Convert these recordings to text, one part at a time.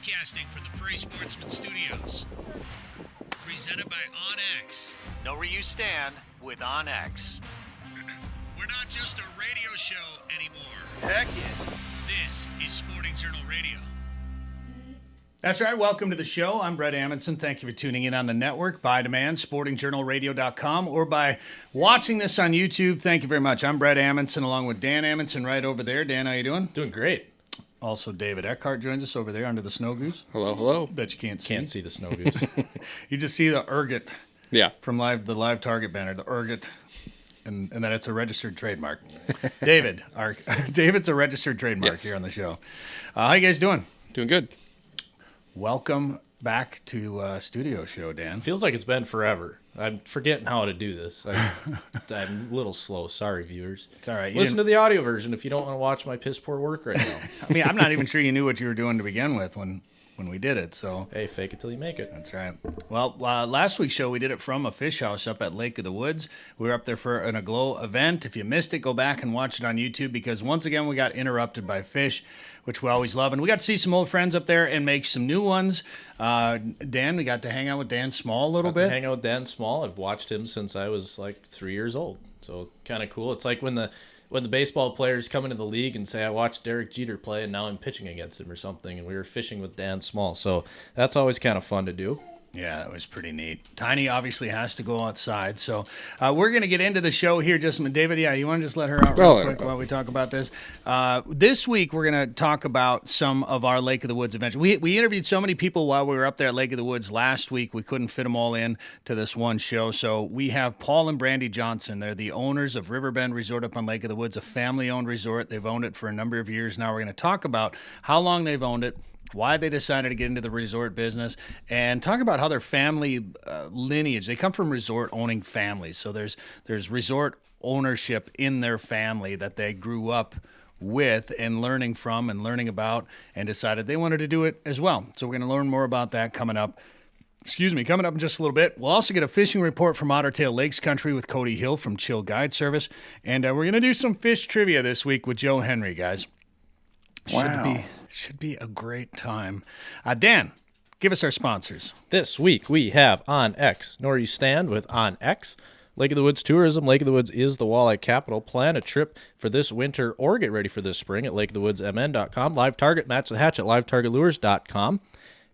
Broadcasting from the Prairie Sportsman Studios. Presented by OnX. Know where you stand with OnX. We're not just a radio show anymore. Heck yeah. This is Sporting Journal Radio. That's right. Welcome to the show. I'm Bret Amundson. Thank you for tuning in on the network, by demand, sportingjournalradio.com, or by watching this on YouTube. Thank you very much. I'm Bret Amundson, along with Dan Amundson right over there. Dan, how you doing? Doing great. Also, David Eckhardt joins us over there under the snow goose. Hello, hello. Bet you can't see. Can't see the snow goose. You just see the ergot. Yeah. From the live target banner, the ergot, and that it's a registered trademark. David's a registered trademark here on the show. How you guys doing? Doing good. Welcome back to Studio Show, Dan. Feels like it's been forever. I'm forgetting how to do this. I'm a little slow. Sorry, viewers. It's all right. Listen to the audio version if you don't want to watch my piss poor work right now. I mean, I'm not even sure you knew what you were doing to begin with when we did it. So hey, fake it till you make it. That's right. Well, last week's show, we did it from a fish house up at Lake of the Woods. We were up there for an Aglow event. If you missed it, go back and watch it on YouTube because once again, we got interrupted by fish, which we always love. And we got to see some old friends up there and make some new ones. Dan, we got to hang out with Dan Small a little bit. Hang out with Dan Small. I've watched him since I was like 3 years old. So kind of cool. It's like when the baseball players come into the league and say, I watched Derek Jeter play and now I'm pitching against him or something, and we were fishing with Dan Small. So that's always kind of fun to do. Yeah, it was pretty neat. Tiny obviously has to go outside. So we're going to get into the show here. David, you want to just let her out real quick while we talk about this? This week, we're going to talk about some of our Lake of the Woods adventures. We interviewed so many people while we were up there at Lake of the Woods last week. We couldn't fit them all in to this one show. So we have Paul and Brandy Johnson. They're the owners of Riverbend Resort up on Lake of the Woods, a family-owned resort. They've owned it for a number of years now. We're going to talk about how long they've owned it, why they decided to get into the resort business, and talk about how their family lineage, they come from resort owning families. So there's resort ownership in their family that they grew up with and learning from and learning about and decided they wanted to do it as well. So we're going to learn more about that coming up in just a little bit. We'll also get a fishing report from Otter Tail Lakes Country with Cody Hill from Chill Guide Service. And we're going to do some fish trivia this week with Joe Henry, guys. Wow. Should be a great time. Dan, give us our sponsors. This week we have OnX. Know where you stand with OnX. Lake of the Woods Tourism. Lake of the Woods is the walleye capital. Plan a trip for this winter or get ready for this spring at lakeofthewoodsmn.com. Live Target, match the hatch at livetargetlures.com.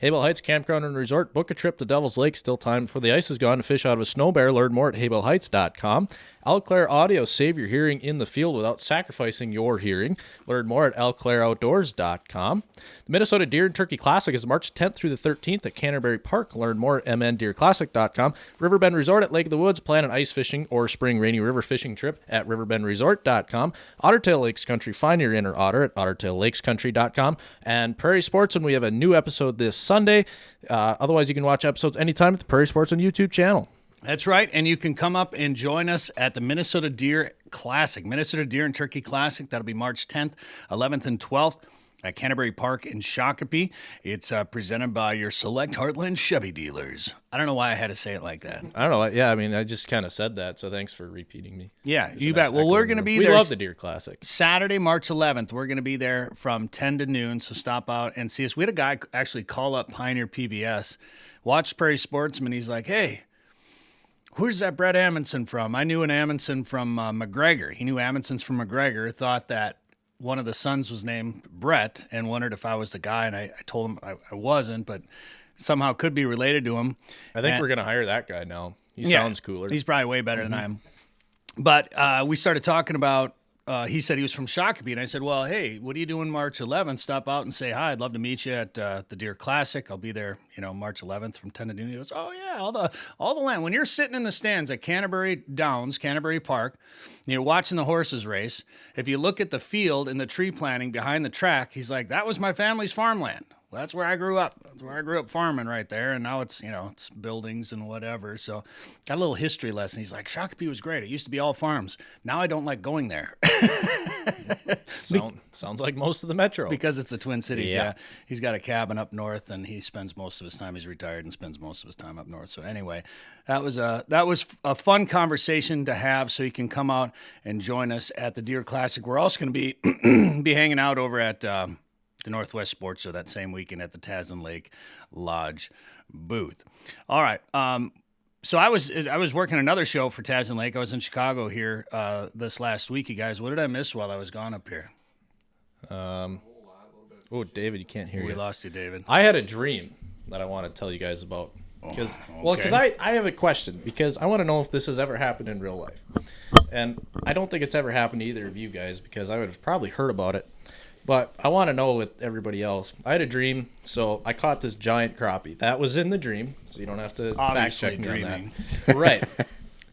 Haybell Heights Campground and Resort. Book a trip to Devil's Lake. Still time before the ice is gone to fish out of a snow bear. Learn more at haybellheights.com. Alclair Audio. Save your hearing in the field without sacrificing your hearing. Learn more at alclairoutdoors.com. The Minnesota Deer and Turkey Classic is March 10th through the 13th at Canterbury Park. Learn more at mndeerclassic.com. Riverbend Resort at Lake of the Woods. Plan an ice fishing or spring rainy river fishing trip at riverbendresort.com. Otter Tail Lakes Country. Find your inner otter at ottertaillakescountry.com. And Prairie Sportsman, we have a new episode this Sunday. Otherwise, you can watch episodes anytime at the Prairie Sportsman YouTube channel. That's right, and you can come up and join us at the Minnesota Deer Classic, Minnesota Deer and Turkey Classic. That'll be March 10th, 11th, and 12th at Canterbury Park in Shakopee. It's presented by your select Heartland Chevy dealers. I don't know why I had to say it like that. I don't know. Yeah, I mean, I just kind of said that, so thanks for repeating me. Yeah, you bet. Well, we're going to be there. We love the Deer Classic. Saturday, March 11th. We're going to be there from 10 to noon, so stop out and see us. We had a guy actually call up Pioneer PBS, watch Prairie Sportsman. He's like, hey, where's that Bret Amundson from? I knew an Amundson from McGregor. He knew Amundson's from McGregor, thought that one of the sons was named Bret, and wondered if I was the guy. And I told him I wasn't, but somehow could be related to him. I think we're going to hire that guy now. He sounds cooler. He's probably way better than I am. But we started talking about, he said he was from Shakopee, and I said, well, hey, what are you doing March 11th? Stop out and say hi. I'd love to meet you at the Deer Classic. I'll be there, March 11th from 10 to noon. He goes, oh, yeah, all the land. When you're sitting in the stands at Canterbury Downs, Canterbury Park, and you're watching the horses race, if you look at the field and the tree planting behind the track, he's like, that was my family's farmland. Well, that's where I grew up. That's where I grew up farming right there. And now it's, it's buildings and whatever. So got a little history lesson. He's like, Shakopee was great. It used to be all farms. Now I don't like going there. Sounds like most of the metro. Because it's the Twin Cities, yeah. He's got a cabin up north, and he spends most of his time, he's retired and spends most of his time up north. So anyway, that was a fun conversation to have, so you can come out and join us at the Deer Classic. We're also going to be hanging out over at the Northwest Sports Show that same weekend at the Tasman Lake Lodge booth. All right. So I was working another show for Tasman Lake. I was in Chicago here this last week, you guys. What did I miss while I was gone up here? Oh, David, you can't hear We you. lost you, David. I had a dream that I want to tell you guys about. Because I have a question, because I want to know if this has ever happened in real life. And I don't think it's ever happened to either of you guys, because I would have probably heard about it. But I want to know with everybody else. I had a dream, so I caught this giant crappie. That was in the dream, so you don't have to Obviously fact check me dreaming. on that. Right.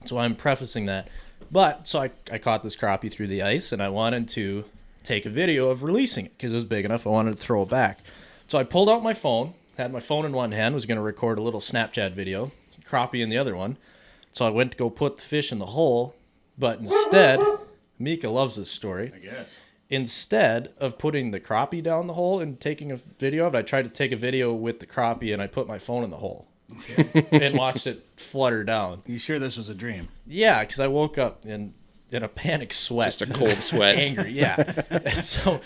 So I'm prefacing that. But, so I caught this crappie through the ice, and I wanted to take a video of releasing it, because it was big enough. I wanted to throw it back. So I pulled out my phone, had my phone in one hand, was going to record a little Snapchat video, crappie in the other one. So I went to go put the fish in the hole, but instead, Mika loves this story. I guess. Instead of putting the crappie down the hole and taking a video of it, I tried to take a video with the crappie, and I put my phone in the hole and watched it flutter down. You sure this was a dream? Yeah, because I woke up in a panic sweat. Just a cold sweat. Angry, yeah. And so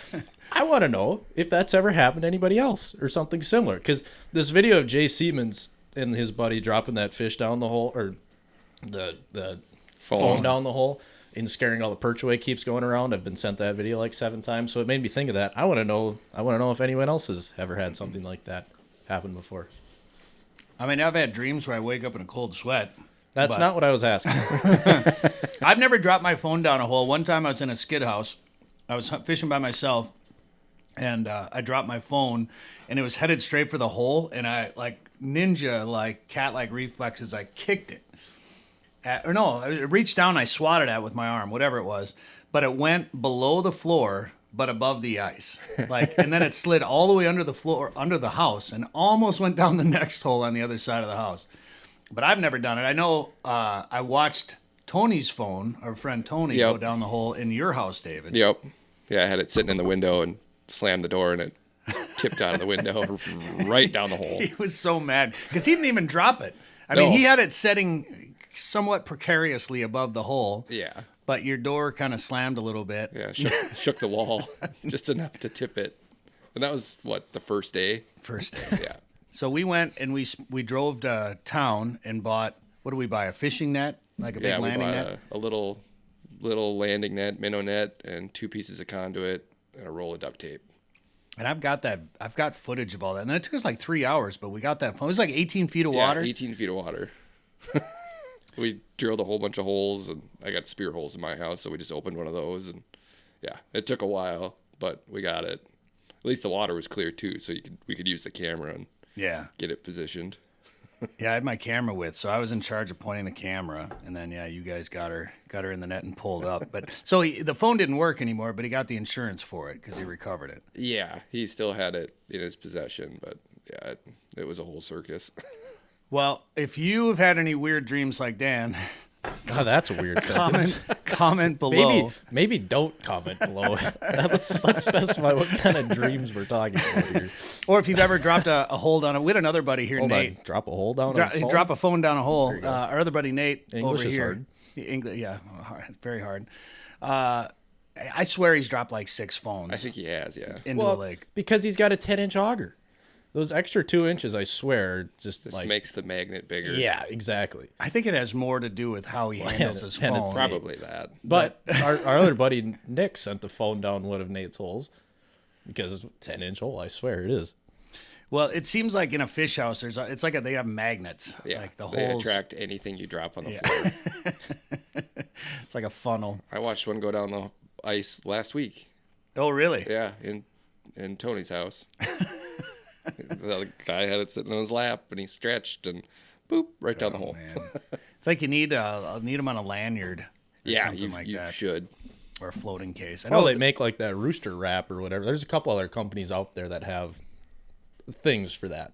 I want to know if that's ever happened to anybody else or something similar. Because this video of Jay Siemens and his buddy dropping that fish down the hole, or the phone down the hole, and scaring all the perch away keeps going around. I've been sent that video like 7 times, so it made me think of that. I want to know if anyone else has ever had something like that happen before. I mean, I've had dreams where I wake up in a cold sweat. That's not what I was asking. I've never dropped my phone down a hole. One time I was in a skid house. I was fishing by myself, and I dropped my phone, and it was headed straight for the hole, and I, like ninja, like cat-like reflexes, I kicked it. I reached down, I swatted at it with my arm, whatever it was, but it went below the floor, but above the ice. And then it slid all the way under the floor, under the house, and almost went down the next hole on the other side of the house. But I've never done it. I know I watched Tony's phone, our friend Tony, go down the hole in your house, David. Yep. Yeah, I had it sitting in the window and slammed the door, and it tipped out of the window right down the hole. He was so mad because he didn't even drop it. I mean, he had it setting somewhat precariously above the hole. Yeah. But your door kind of slammed a little bit. Yeah, shook the wall just enough to tip it. And that was, the first day? First day. Yeah. So we went and we drove to town and bought, what did we buy, a fishing net? Like a big landing net? Yeah, we bought a little landing net, minnow net, and 2 pieces of conduit and a roll of duct tape. And I've got footage of all that. And it took us like 3 hours, but we got that. It was like 18 feet of water. 18 feet of water. We drilled a whole bunch of holes, and I got spear holes in my house, so we just opened one of those, and yeah, it took a while, but we got it. At least the water was clear too, so we could use the camera and get it positioned. Yeah, I had my camera with, so I was in charge of pointing the camera, and then you guys got her in the net and pulled up. But so the phone didn't work anymore, but he got the insurance for it because he recovered it. Yeah, he still had it in his possession, but yeah, it was a whole circus. Well, if you have had any weird dreams like Dan, Oh, that's a weird sentence. comment below. Maybe don't comment below. Let's specify what kind of dreams we're talking about here. Or if you've ever dropped a hole down. We had another buddy here, Hold Nate. on. Drop a hole down a phone? Drop a phone down a hole. Our other buddy, Nate, English over is here. hard. English, hard, very hard. I swear he's dropped like 6 phones. I think he has, yeah. Into the lake. Because he's got a 10-inch auger. Those extra 2 inches, I swear, just This like makes the magnet bigger. Yeah, exactly. I think it has more to do with how he handles his and phone. It's probably that. But our other buddy Nick sent the phone down one of Nate's holes because it's a 10-inch hole. I swear it is. Well, it seems like in a fish house, it's like they have magnets. Yeah, like the they holes attract anything you drop on the floor. It's like a funnel. I watched one go down the ice last week. Oh, really? Yeah, in Tony's house. The guy had it sitting on his lap, and he stretched, and boop, right down the hole. Man. It's like you need them on a lanyard. Or Yeah, something like you that. should. Or a floating case. I Well, know they make like that rooster wrap or whatever. There's a couple other companies out there that have things for that.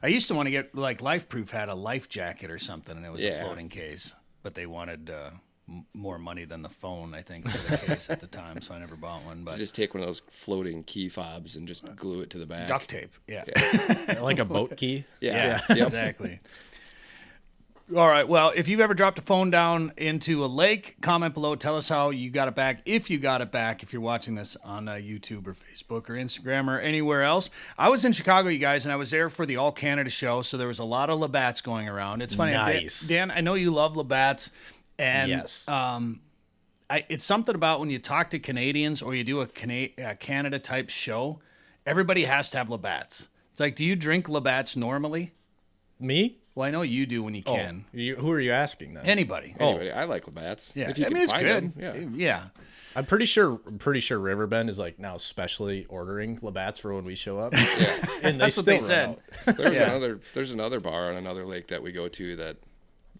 I used to want to get, like, Life Proof had a life jacket or something, and it was a Yeah. floating case. But they wanted more money than the phone, I think, for the case at the time, so I never bought one. You But just take one of those floating key fobs and just glue it to the back. duct tape, yeah. Like a boat key. Yeah. Yeah, Yep. exactly. All right. Well, if you've ever dropped a phone down into a lake, comment below. Tell us how you got it back. If you got it back, if you're watching this on YouTube or Facebook or Instagram or anywhere else. I was in Chicago, you guys, and I was there for the All Canada show. So there was a lot of Labatt's going around. It's funny. Nice. Dan, I know you love Labatt's. And yes. It's something about when you talk to Canadians or you do a Canada type show, everybody has to have Labatt's. It's like, do you drink Labatt's normally? Me? Well, I know you do when you can. Who are you asking then? Anybody. I like Labatt's. Yeah, If you can it's find good. them, Yeah. I'm pretty sure Riverbend is like now specially ordering Labatt's for when we show up. Yeah. And they That's what still they said. There's there's another bar on another lake that we go to that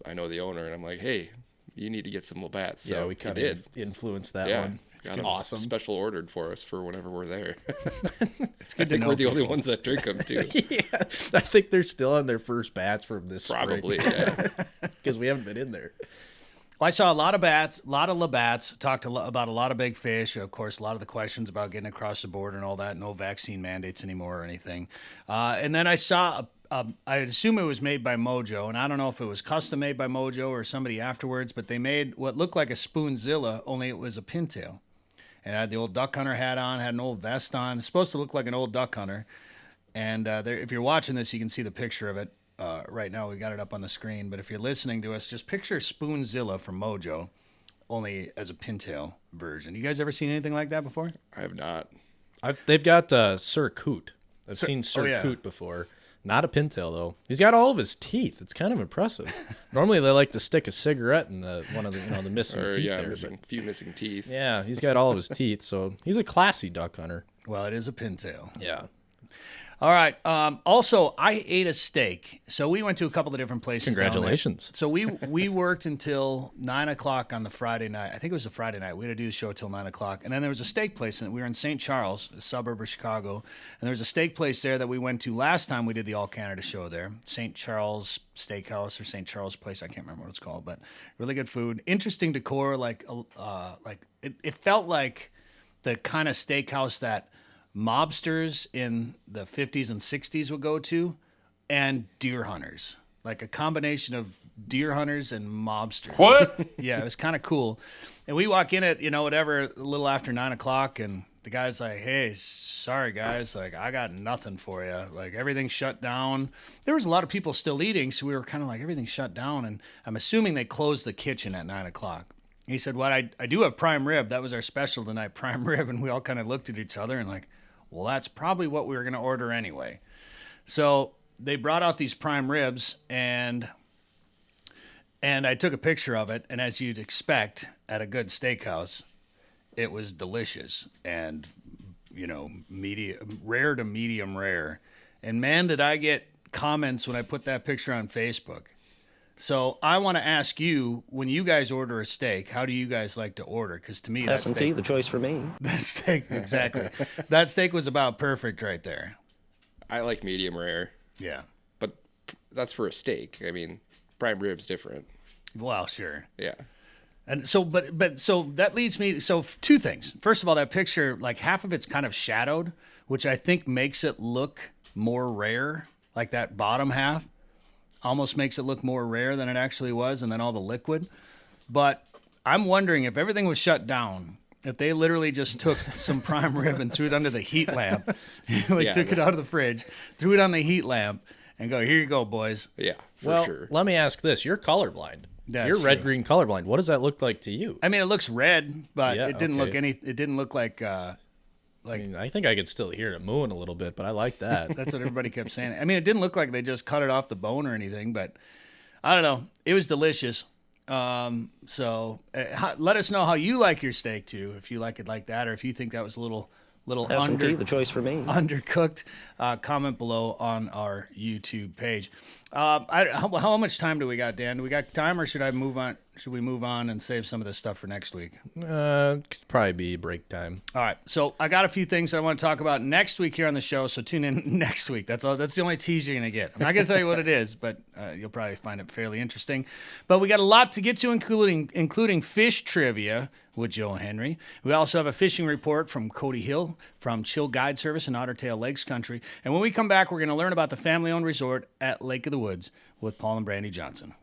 I know the owner, and I'm like, hey, you need to get some Labatt's. So Yeah, we kind of influeed that one. It's awesome. Special ordered for us for whenever we're there. It's good I think to know we're the only ones that drink them too. Yeah, I think they're still on their first batch from this Probably, spring. yeah. Because we haven't been in there. Well, I saw a lot of Labatt's, talked about a lot of big fish. Of course, a lot of the questions about getting across the border and all that. No vaccine mandates anymore or anything. And then I saw, I assume it was made by Mojo, and I don't know if it was custom made by Mojo or somebody afterwards, but they made what looked like a Spoonzilla, only it was a pintail. And it had the old duck hunter hat on, had an old vest on. It's supposed to look like an old duck hunter. And if you're watching this, you can see the picture of it. Right now, we got it up on the screen. But if you're listening to us, just picture Spoonzilla from Mojo, only as a pintail version. You guys ever seen anything like that before? I have not. They've got Sir Coot. I've seen Sir Coot before. Not a pintail, though. He's got all of his teeth. It's kind of impressive. Normally, they like to stick a cigarette in one of the missing teeth there. A few missing teeth. Yeah, he's got all of his teeth, so he's a classy duck hunter. Well, it is a pintail. Yeah. All right. Also, I ate a steak. So we went to a couple of different places. Congratulations. So we worked until 9 o'clock on the Friday night. I think it was a Friday night. We had to do the show till 9 o'clock. And then there was a steak place. And we were in St. Charles, a suburb of Chicago. And there was a steak place there that we went to last time we did the All Canada show there. St. Charles Steakhouse or St. Charles Place. I can't remember what it's called, but really good food. Interesting decor. It felt like the kind of steakhouse that mobsters in the 50s and 60s would go to, and deer hunters, like a combination of deer hunters and mobsters. What? Yeah, it was kind of cool. And we walk in at a little after 9 o'clock, and the guy's like, hey, sorry guys, like I got nothing for you, like everything's shut down. There was a lot of people still eating, so we were kind of like, everything's shut down, and I'm assuming they closed the kitchen at 9 o'clock. He said, well, I do have prime rib. That was our special tonight, prime rib. And we all kind of looked at each other and like, well, that's probably what we were going to order anyway. So they brought out these prime ribs, and I took a picture of it. And as you'd expect at a good steakhouse, it was delicious and, rare to medium rare. And man, did I get comments when I put that picture on Facebook. So I want to ask you, when you guys order a steak, how do you guys like to order? Because to me, that steak, the choice for me. that steak, exactly. That steak was about perfect right there. I like medium rare, Yeah. but that's for a steak. I mean, prime rib's different. Well, sure. Yeah. And so, so that leads me, two things. First of all, that picture, like half of it's kind of shadowed, which I think makes it look more rare, like that bottom half. Almost makes it look more rare than it actually was, and then all the liquid. But I'm wondering if everything was shut down, if they literally just took some prime rib and threw it under the heat lamp, took it out of the fridge, threw it on the heat lamp, and go, here you go, boys. Yeah, for sure. Let me ask this. You're colorblind. That's You're true. red-green colorblind. What does that look like to you? I mean, it looks red, but Yeah, it didn't okay. it didn't look like I mean, I think I could still hear it mooing a little bit, but I like that. that's what everybody kept saying. I mean, it didn't look like they just cut it off the bone or anything, but I don't know. It was delicious. So let us know how you like your steak too, if you like it like that, or if you think that was a little the choice for me. undercooked. Comment below on our YouTube page. How much time do we got, Dan? Do we got time, or should I move on? Should we move on and save some of this stuff for next week? Could probably be break time. All right. So I got a few things that I want to talk about next week here on the show. So tune in next week. That's all. That's the only tease you're going to get. I'm not going to tell you what it is, but you'll probably find it fairly interesting. But we got a lot to get to, including fish trivia with Joe Henry. We also have a fishing report from Cody Hill from Chill Guide Service in Otter Tail Lakes Country. And when we come back, we're going to learn about the family-owned resort at Lake of the Woods with Paul and Brandy Johnson.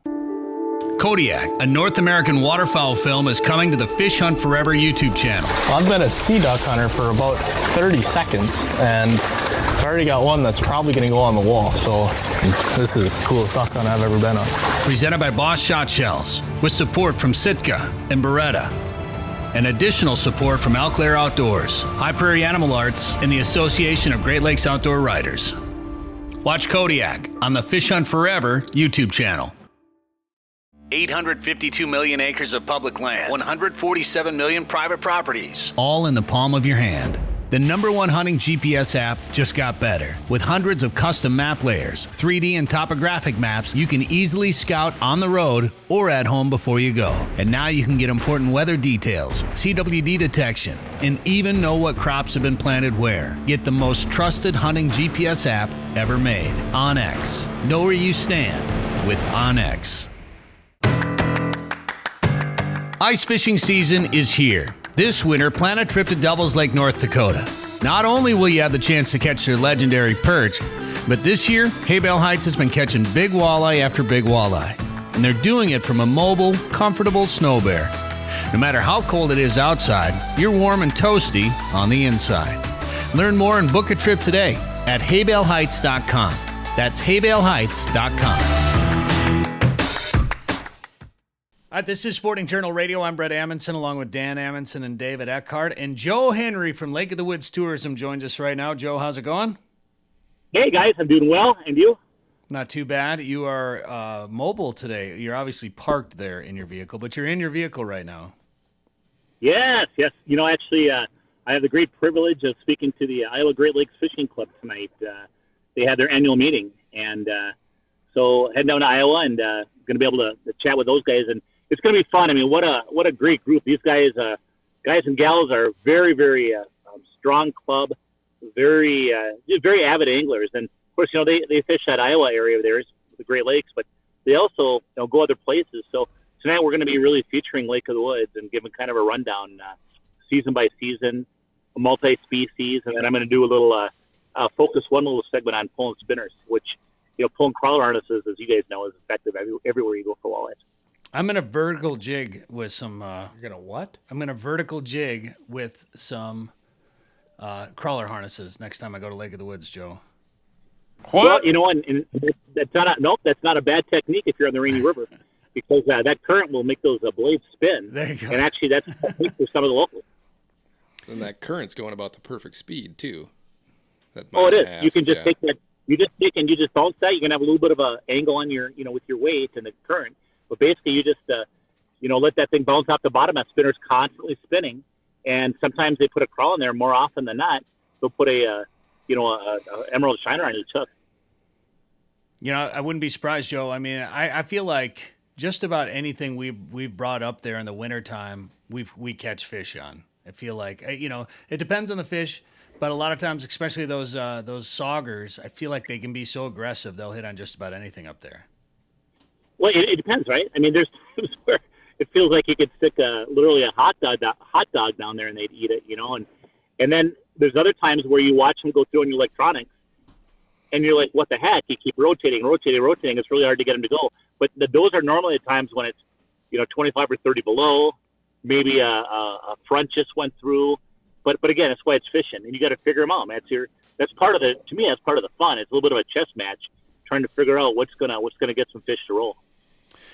Kodiak, a North American waterfowl film, is coming to the Fish Hunt Forever YouTube channel. Well, I've been a sea duck hunter for about 30 seconds, and I've already got one that's probably going to go on the wall, so this is the coolest duck hunt I've ever been on. Presented by Boss Shot Shells, with support from Sitka and Beretta, and additional support from Eau Claire Outdoors, High Prairie Animal Arts, and the Association of Great Lakes Outdoor Writers. Watch Kodiak on the Fish Hunt Forever YouTube channel. 852 million acres of public land, 147 million private properties, all in the palm of your hand. The #1 hunting GPS app just got better. With hundreds of custom map layers, 3D and topographic maps, you can easily scout on the road or at home before you go. And now you can get important weather details, CWD detection, and even know what crops have been planted where. Get the most trusted hunting GPS app ever made. OnX. Know where you stand with OnX. Ice fishing season is here. This winter, plan a trip to Devil's Lake, North Dakota. Not only will you have the chance to catch their legendary perch, but this year, Haybale Heights has been catching big walleye after big walleye. And they're doing it from a mobile, comfortable snow bear. No matter how cold it is outside, you're warm and toasty on the inside. Learn more and book a trip today at haybaleheights.com. That's haybaleheights.com. All right, this is Sporting Journal Radio. I'm Bret Amundson, along with Dan Amundson and David Eckhardt. And Joe Henry from Lake of the Woods Tourism joins us right now. Joe, how's it going? Hey, guys, I'm doing well. And you? Not too bad. You are mobile today. You're obviously parked there in your vehicle, but you're in your vehicle right now. Yes. You know, actually, I have the great privilege of speaking to the Iowa Great Lakes Fishing Club tonight. They had their annual meeting. And so heading down to Iowa and going to be able to chat with those guys. And it's going to be fun. I mean, what a great group. These guys and gals are very, very strong club, very avid anglers. And, of course, you know, they fish that Iowa area there, the Great Lakes, but they also go other places. So tonight we're going to be really featuring Lake of the Woods and giving kind of a rundown season by season, multi-species. And then I'm going to do a little focus one little segment on pulling spinners, which, you know, pulling crawler harnesses, as you guys know, is effective everywhere you go for walleyes. I'm going to vertical jig with some... You're going to what? I'm going to vertical jig with some crawler harnesses next time I go to Lake of the Woods, Joe. What? Well, you know, and that's not a bad technique if you're on the Rainy River, because that current will make those blades spin. There you go. And actually, that's a technique for some of the locals. And that current's going about the perfect speed, too. It is. You can just take that. You just bounce that. You can have a little bit of an angle on your, you know, with your weight and the current. But basically, you just, let that thing bounce off the bottom. That spinner's constantly spinning. And sometimes they put a crawl in there. More often than not, they'll put a emerald shiner on each hook. You know, I wouldn't be surprised, Joe. I mean, I feel like just about anything we've brought up there in the wintertime, we catch fish on. I feel like, you know, it depends on the fish. But a lot of times, especially those saugers, I feel like they can be so aggressive, they'll hit on just about anything up there. Well, it depends, right? I mean, there's times where it feels like you could stick literally a hot dog down there and they'd eat it, you know. And then there's other times where you watch them go through on your electronics, and you're like, what the heck? You keep rotating. It's really hard to get them to go. But those are normally the times when it's, you know, 25 or 30 below. Maybe a front just went through. But again, that's why it's fishing, and you got to figure them out. That's part of that's part of the fun. It's a little bit of a chess match, trying to figure out what's gonna get some fish to roll.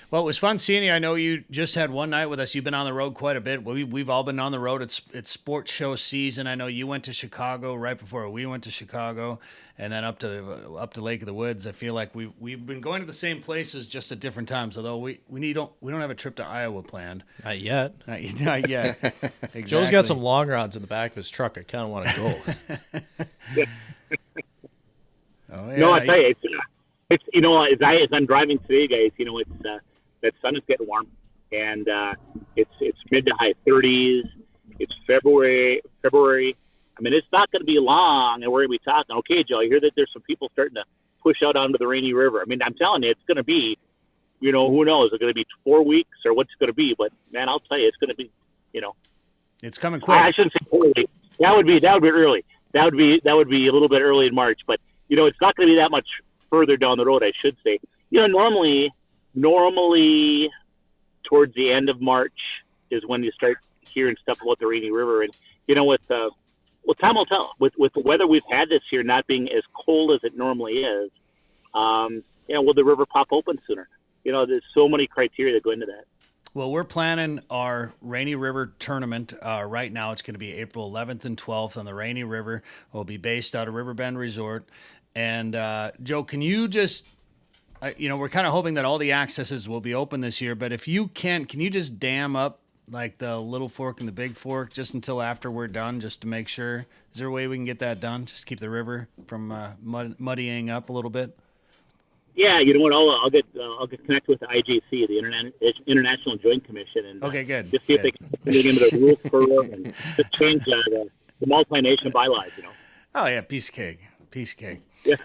Well, it was fun seeing you. I know you just had one night with us. You've been on the road quite a bit. We've all been on the road. It's sports show season. I know you went to Chicago right before we went to Chicago, and then up to Lake of the Woods. I feel like we've been going to the same places, just at different times. Although we don't have a trip to Iowa planned. Not yet. Not yet. Exactly. Joe's got some long rods in the back of his truck. I kind of want to go. Oh yeah. No, I tell you, it's you know, as I'm driving today, guys, you know, it's that sun is getting warm, and it's mid to high 30s. It's February. I mean, it's not going to be long, and we're going to be talking. Okay, Joe, I hear that there's some people starting to push out onto the Rainy River. I mean, I'm telling you, it's going to be, you know, who knows? It's going to be 4 weeks or what's it going to be? But man, I'll tell you, it's going to be, you know, it's coming quick. I shouldn't say early. That would be early. That would be a little bit early in March. But you know, it's not going to be that much further down the road, I should say. You know, normally towards the end of March is when you start hearing stuff about the Rainy River. And, time will tell. With the weather we've had this year not being as cold as it normally is, will the river pop open sooner? There's so many criteria that go into that. Well, we're planning our Rainy River tournament right now. It's going to be April 11th and 12th on the Rainy River. We'll be based out of Riverbend Resort. And, Joe, can you just, we're kind of hoping that all the accesses will be open this year. But if you can you just dam up like the Little Fork and the Big Fork just until after we're done, just to make sure? Is there a way we can get that done? Just keep the river from muddying up a little bit? Yeah, you know what? I'll get connected with the IJC, the International Joint Commission, and okay, good. Just see if they can get into the rules for and just change the multi-nation bylaws. Oh yeah, piece of cake. Yeah.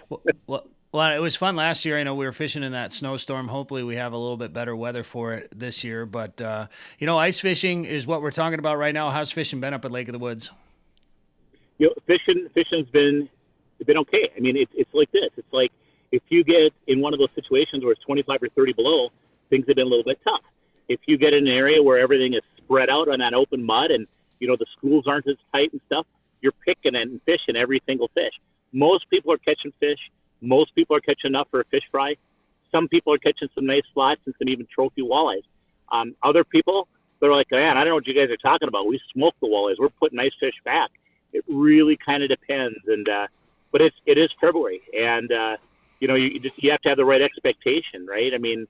Well, it was fun last year. I know we were fishing in that snowstorm. Hopefully, we have a little bit better weather for it this year. But ice fishing is what we're talking about right now. How's fishing been up at Lake of the Woods? Fishing's been okay. I mean, it's like this. It's like, if you get in one of those situations where it's 25 or 30 below, things have been a little bit tough. If you get in an area where everything is spread out on that open mud and, the schools aren't as tight and stuff, you're picking and fishing every single fish. Most people are catching fish. Most people are catching enough for a fish fry. Some people are catching some nice flats and some even trophy walleyes. Other people, they're like, man, I don't know what you guys are talking about. We smoke the walleyes. We're putting nice fish back. It really kind of depends. And but it is February, and you have to have the right expectation, right? I mean,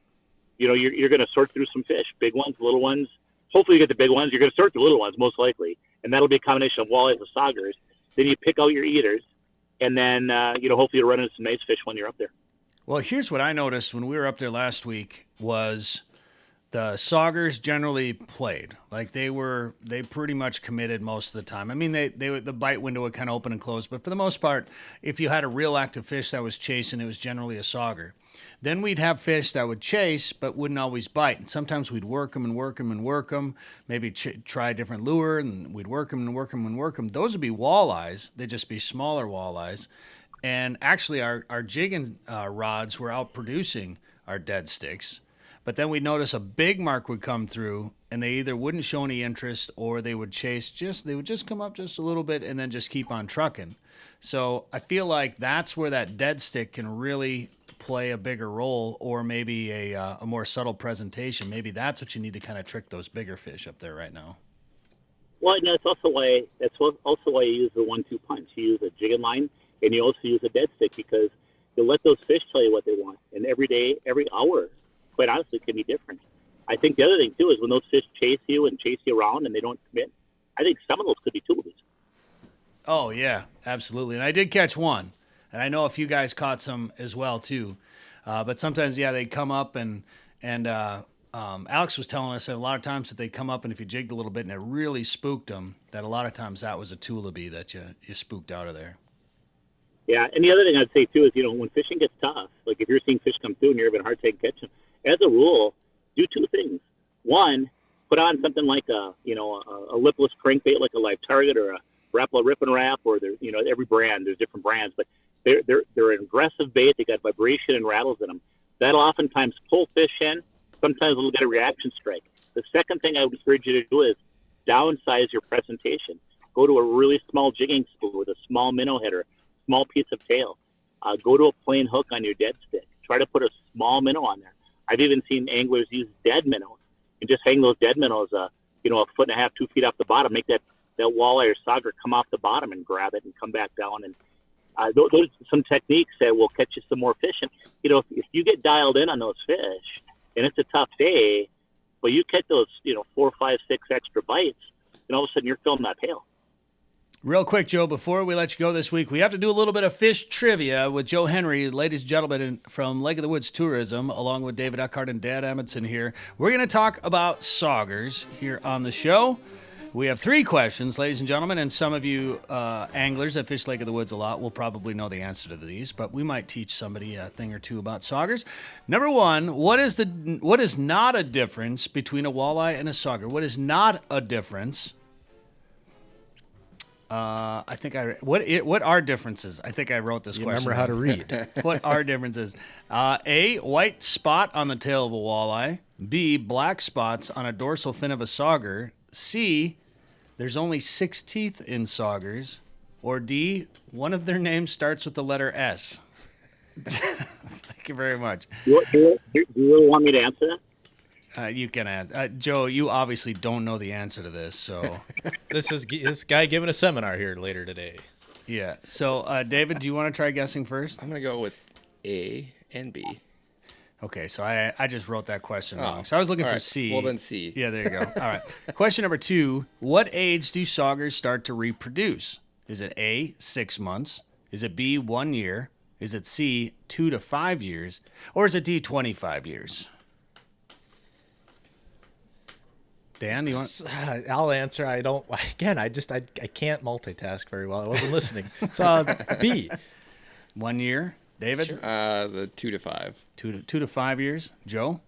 you're going to sort through some fish, big ones, little ones. Hopefully you get the big ones. You're going to sort the little ones, most likely. And that'll be a combination of walleyes and saugers. Then you pick out your eaters. And then, hopefully you'll run into some nice fish when you're up there. Well, here's what I noticed when we were up there last week was the saugers generally played. Like they pretty much committed most of the time. I mean, the bite window would kind of open and close. But for the most part, if you had a real active fish that was chasing, it was generally a sauger. Then we'd have fish that would chase but wouldn't always bite. And sometimes we'd work them, maybe try a different lure, and we'd work them. Those would be walleyes. They'd just be smaller walleyes. And actually our jigging rods were outproducing our dead sticks. But then we'd notice a big mark would come through, and they either wouldn't show any interest or they would they would just come up just a little bit and then just keep on trucking. So I feel like that's where that dead stick can really play a bigger role, or maybe a more subtle presentation. Maybe that's what you need to kind of trick those bigger fish up there right now. Well, that's also why you use the 1-2 punch. You use a jigging line, and you also use a dead stick, because you'll let those fish tell you what they want. And every day, every hour, quite honestly, can be different. I think the other thing too is when those fish chase you around and they don't commit, I think some of those could be toolies. Oh yeah, absolutely. And I did catch one, and I know a few guys caught some as well too. But sometimes, they come up and Alex was telling us that a lot of times that they come up and if you jigged a little bit and it really spooked them, that a lot of times that was a tulipy that you spooked out of there. Yeah, and the other thing I'd say too is, when fishing gets tough, like if you're seeing fish come through and you're having a hard time catching them, as a rule, do two things. One, put on something like a lipless crankbait, like a live target or a Rapala Rip and Wrap, or every brand, there's different brands, but they're an aggressive bait. They got vibration and rattles in them. That'll oftentimes pull fish in. Sometimes we'll get a reaction strike. The second thing I would encourage you to do is downsize your presentation. Go to a really small jigging spool with a small minnow header, small piece of tail. Go to a plain hook on your dead stick. Try to put a small minnow on there. I've even seen anglers use dead minnows and just hang those dead minnows, a foot and a half, 2 feet off the bottom. Make that walleye or sauger come off the bottom and grab it and come back down. And those are some techniques that will catch you some more fish. And if you get dialed in on those fish and it's a tough day, but you catch those 4, 5, 6 extra bites, and all of a sudden you're filling that pail. Real quick, Joe, before we let you go this week, we have to do a little bit of fish trivia with Joe Henry, ladies and gentlemen, from Lake of the Woods Tourism, along with David Eckhardt and Dad Amundson here. We're going to talk about saugers here on the show. We have 3 questions, ladies and gentlemen, and some of you anglers that fish Lake of the Woods a lot will probably know the answer to these, but we might teach somebody a thing or two about saugers. Number 1, what is not a difference between a walleye and a sauger? What is not a difference? I think what are differences? I think I wrote this question. Remember how to read. What are differences? A, white spot on the tail of a walleye. B, black spots on a dorsal fin of a sauger. C, there's only 6 teeth in saugers. Or D, one of their names starts with the letter S. Thank you very much. Do you really want me to answer that? You can answer. Joe, you obviously don't know the answer to this, so. This is this guy giving a seminar here later today. Yeah. So, David, do you want to try guessing first? I'm going to go with A and B. Okay, so I just wrote that question wrong. So I was looking for right. C. Well, then C. Yeah, there you go. All right. Question number 2. What age do saugers start to reproduce? Is it A, 6 months? Is it B, 1 year? Is it C, 2 to 5 years? Or is it D, 25 years? Dan, do you want? I'll answer. I don't. Again, I can't multitask very well. I wasn't listening. So B. 1 year. David? The 2 to 5. 2 to 5 years. Joe?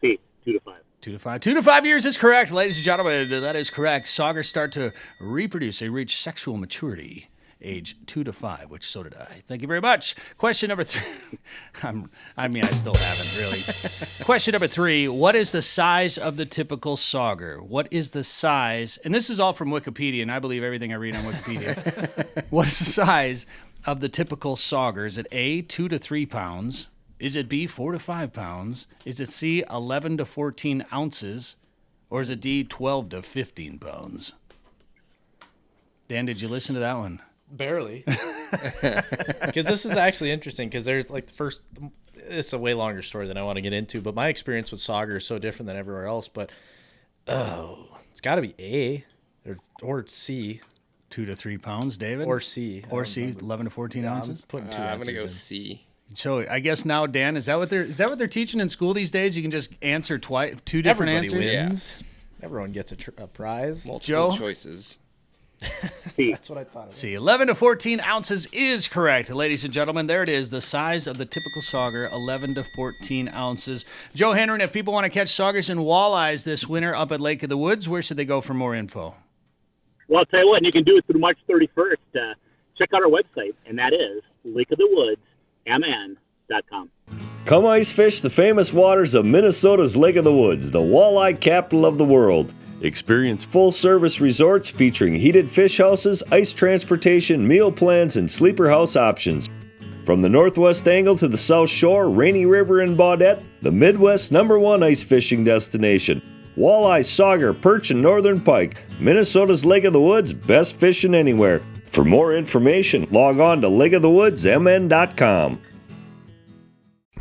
C, 2 to 5. 2 to 5. 2 to 5 years is correct, ladies and gentlemen. That is correct. Saugers start to reproduce. They reach sexual maturity, age 2 to 5, which so did I. Thank you very much. Question number 3. I still haven't really. Question number 3. What is the size of the typical sauger? What is the size? And this is all from Wikipedia, and I believe everything I read on Wikipedia. What is the size of the typical sauger? Is it A, 2 to 3 pounds? Is it B, 4 to 5 pounds? Is it C, 11 to 14 ounces? Or is it D, 12 to 15 pounds? Dan, did you listen to that one? Barely. Because this is actually interesting because there's like the first, it's a way longer story than I want to get into, but my experience with sauger is so different than everywhere else. But, it's got to be A or C. 2 to 3 pounds, David? Or C. Or C, 11 to 14 ounces? I'm putting 2 I'm going to ounces go in. C. So I guess now, Dan, is that what they're teaching in school these days? You can just answer two different Everybody answers. wins. Everyone gets a prize. Multiple Joe? choices. That's what I thought. It was. See, 11 to 14 ounces is correct, ladies and gentlemen. There it is, the size of the typical sauger, 11 to 14 ounces. Joe Henry, if people want to catch saugers and walleyes this winter up at Lake of the Woods, where should they go for more info? Well, I'll tell you what, you can do it through March 31st. Check out our website, and that is lakeofthewoodsmn.com. Come ice fish the famous waters of Minnesota's Lake of the Woods, the walleye capital of the world. Experience full-service resorts featuring heated fish houses, ice transportation, meal plans, and sleeper house options. From the northwest angle to the south shore, Rainy River and Baudette, the Midwest's #1 ice fishing destination. Walleye, sauger, perch, and northern pike. Minnesota's Lake of the Woods, best fishing anywhere. For more information, log on to lakeofthewoodsmn.com.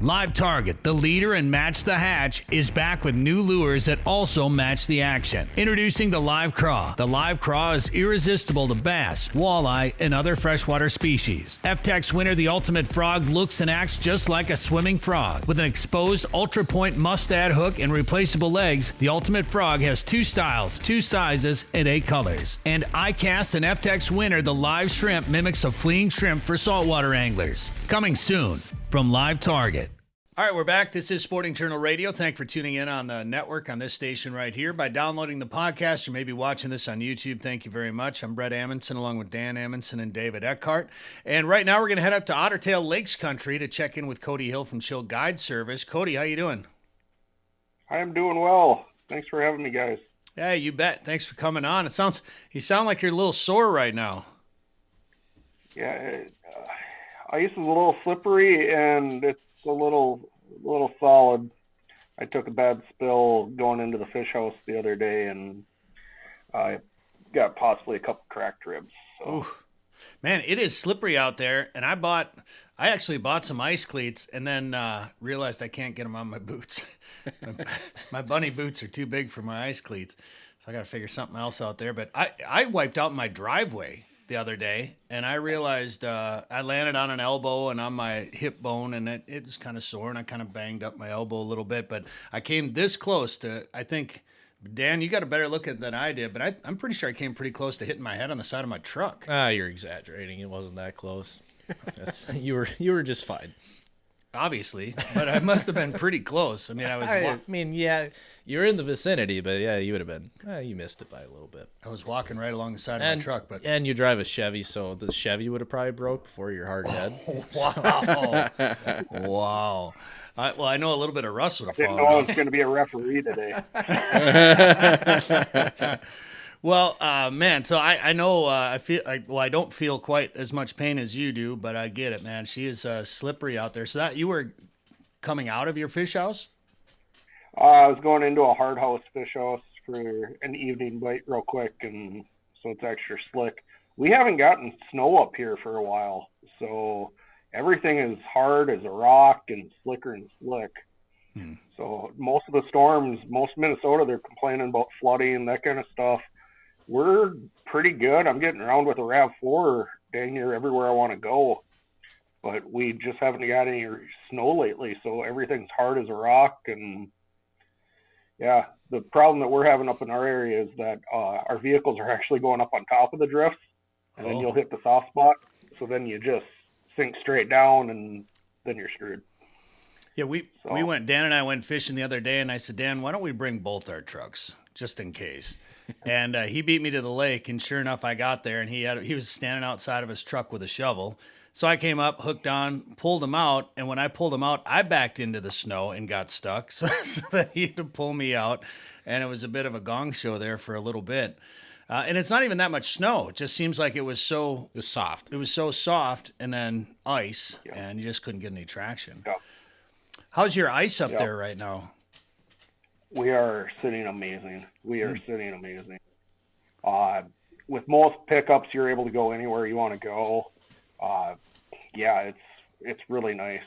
Live Target, the leader in Match the Hatch, is back with new lures that also match the action. Introducing the Live Craw. The Live Craw is irresistible to bass, walleye, and other freshwater species. FTech's winner, the Ultimate Frog, looks and acts just like a swimming frog. With an exposed ultra-point mustad hook and replaceable legs, the Ultimate Frog has 2 styles, 2 sizes, and 8 colors. And iCast and FTech's winner, the Live Shrimp, mimics a fleeing shrimp for saltwater anglers. Coming soon from Live Target. All right, we're back. This is Sporting Journal Radio. Thanks for tuning in on the network on this station right here. By downloading the podcast, you may be watching this on YouTube. Thank you very much. I'm Bret Amundson along with Dan Amundson and David Eckhardt. And right now we're going to head up to Otter Tail Lakes Country to check in with Cody Hill from Chill Guide Service. Cody, how you doing? I am doing well. Thanks for having me, guys. Yeah, you bet. Thanks for coming on. You sound like you're a little sore right now. Yeah, ice is a little slippery and it's a little solid. I took a bad spill going into the fish house the other day, and I got possibly a couple cracked ribs. So. Ooh. Man, it is slippery out there, and I actually bought some ice cleats, and then realized I can't get them on my boots. My bunny boots are too big for my ice cleats, so I got to figure something else out there. But I wiped out my driveway the other day, and I realized I landed on an elbow and on my hip bone, and it was kind of sore, and I kind of banged up my elbow a little bit. But I came this close to, I think, Dan, you got a better look at it than I did, but I'm pretty sure I came pretty close to hitting my head on the side of my truck. You're exaggerating. It wasn't that close. You were just fine. obviously, but I must have been pretty close. I mean, yeah, you're in the vicinity, but yeah, you would have been. You missed it by a little bit. I was walking right along the side of my truck, but you drive a Chevy, so the Chevy would have probably broke before your hard head. Wow, wow. Well, I know a little bit of rust would have fallen. I didn't know I was going to be a referee today. Well, man, so I know I don't feel quite as much pain as you do, but I get it, man. She is slippery out there. So that you were coming out of your fish house? I was going into a hard house fish house for an evening bite real quick, and so it's extra slick. We haven't gotten snow up here for a while, so everything is hard as a rock and slicker and slick. So most of the storms, most of Minnesota, they're complaining about flooding and that kind of stuff. We're pretty good. I'm getting around with a RAV4 dang near everywhere I want to go, but we just haven't got any snow lately, so everything's hard as a rock. And yeah, the problem that we're having up in our area is that our vehicles are actually going up on top of the drifts, and then you'll hit the soft spot, so then you just sink straight down, and then you're screwed. Yeah, Dan and I went fishing the other day, and I said, Dan, why don't we bring both our trucks just in case? And he beat me to the lake, and sure enough, I got there, and he was standing outside of his truck with a shovel. So I came up, hooked on, pulled him out, and when I pulled him out, I backed into the snow and got stuck, so that he had to pull me out, and it was a bit of a gong show there for a little bit. And it's not even that much snow. It just seems like it was soft. It was so soft, and then ice, and you just couldn't get any traction. Yeah. How's your ice up there right now? We are sitting amazing. With most pickups, you're able to go anywhere you want to go. It's really nice.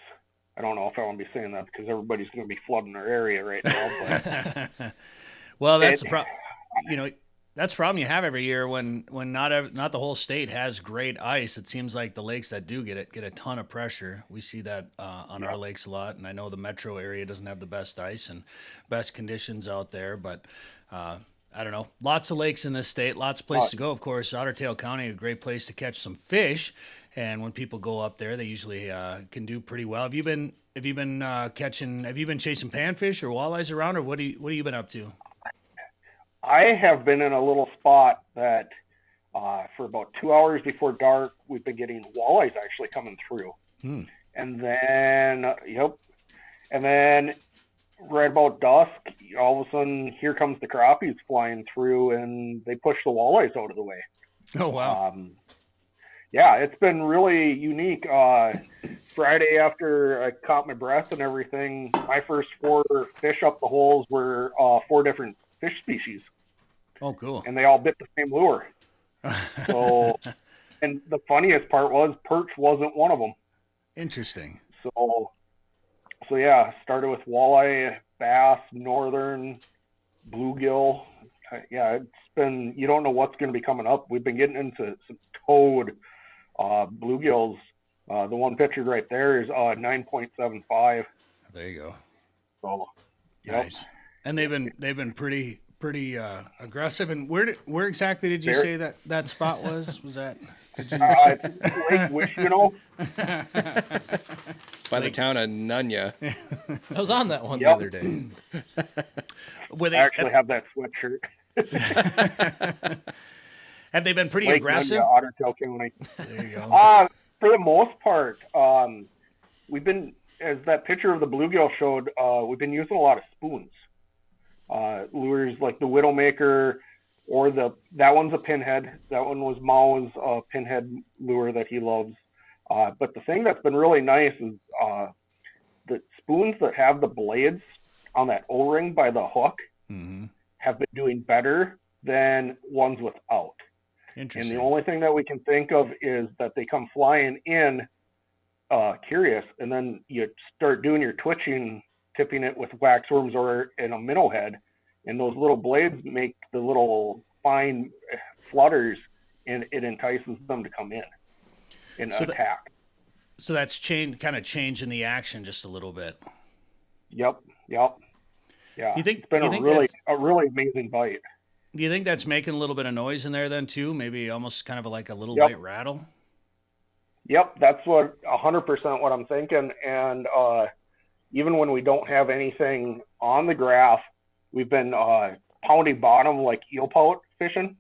I don't know if I want to be saying that because everybody's going to be flooding our area right now. But well, that's the problem. That's the problem you have every year when not the whole state has great ice. It seems like the lakes that do get a ton of pressure. We see that on our lakes a lot, and I know the metro area doesn't have the best ice and best conditions out there, but I don't know. Lots of lakes in this state, lots of places to go. Of course, Otter Tail County, a great place to catch some fish, and when people go up there, they usually can do pretty well. Have you been chasing panfish or walleyes around, or what have you been up to? I have been in a little spot that for about 2 hours before dark, we've been getting walleyes actually coming through. And then, right about dusk, all of a sudden, here comes the crappies flying through, and they push the walleyes out of the way. Oh, wow. It's been really unique. Friday, after I caught my breath and everything, my first 4 fish up the holes were 4 different fish species. Oh, cool. And they all bit the same lure. So, and the funniest part was perch wasn't one of them. Interesting. So yeah, started with walleye, bass, northern, bluegill. Yeah, it's been, you don't know what's going to be coming up. We've been getting into some toad bluegills. The one pictured right there is 9.75. There you go. So, nice. And they've been pretty aggressive. And where exactly did you say that spot was? Was that? Lake Wichita. By the town of Nunya. I was on that one the other day. I actually have that sweatshirt. Have they been pretty Lake aggressive? Nunya, Otter Tail County. There you go. For the most part, we've been, as that picture of the bluegill showed, we've been using a lot of spoons. Lures like the Widowmaker, or that one's a pinhead. That one was Mao's pinhead lure that he loves. But the thing that's been really nice is the spoons that have the blades on that O-ring by the hook have been doing better than ones without. Interesting. And the only thing that we can think of is that they come flying in curious, and then you start doing your twitching, tipping it with wax worms or in a minnow head, and those little blades make the little fine flutters, and it entices them to come in and attack. So that's kind of changing the action just a little bit. Yep. Yeah. You think, it's been a really amazing bite. Do you think that's making a little bit of noise in there then too? Maybe almost kind of like a little light rattle? Yep, that's what 100% what I'm thinking. And even when we don't have anything on the graph, we've been pounding bottom like eel pout fishing,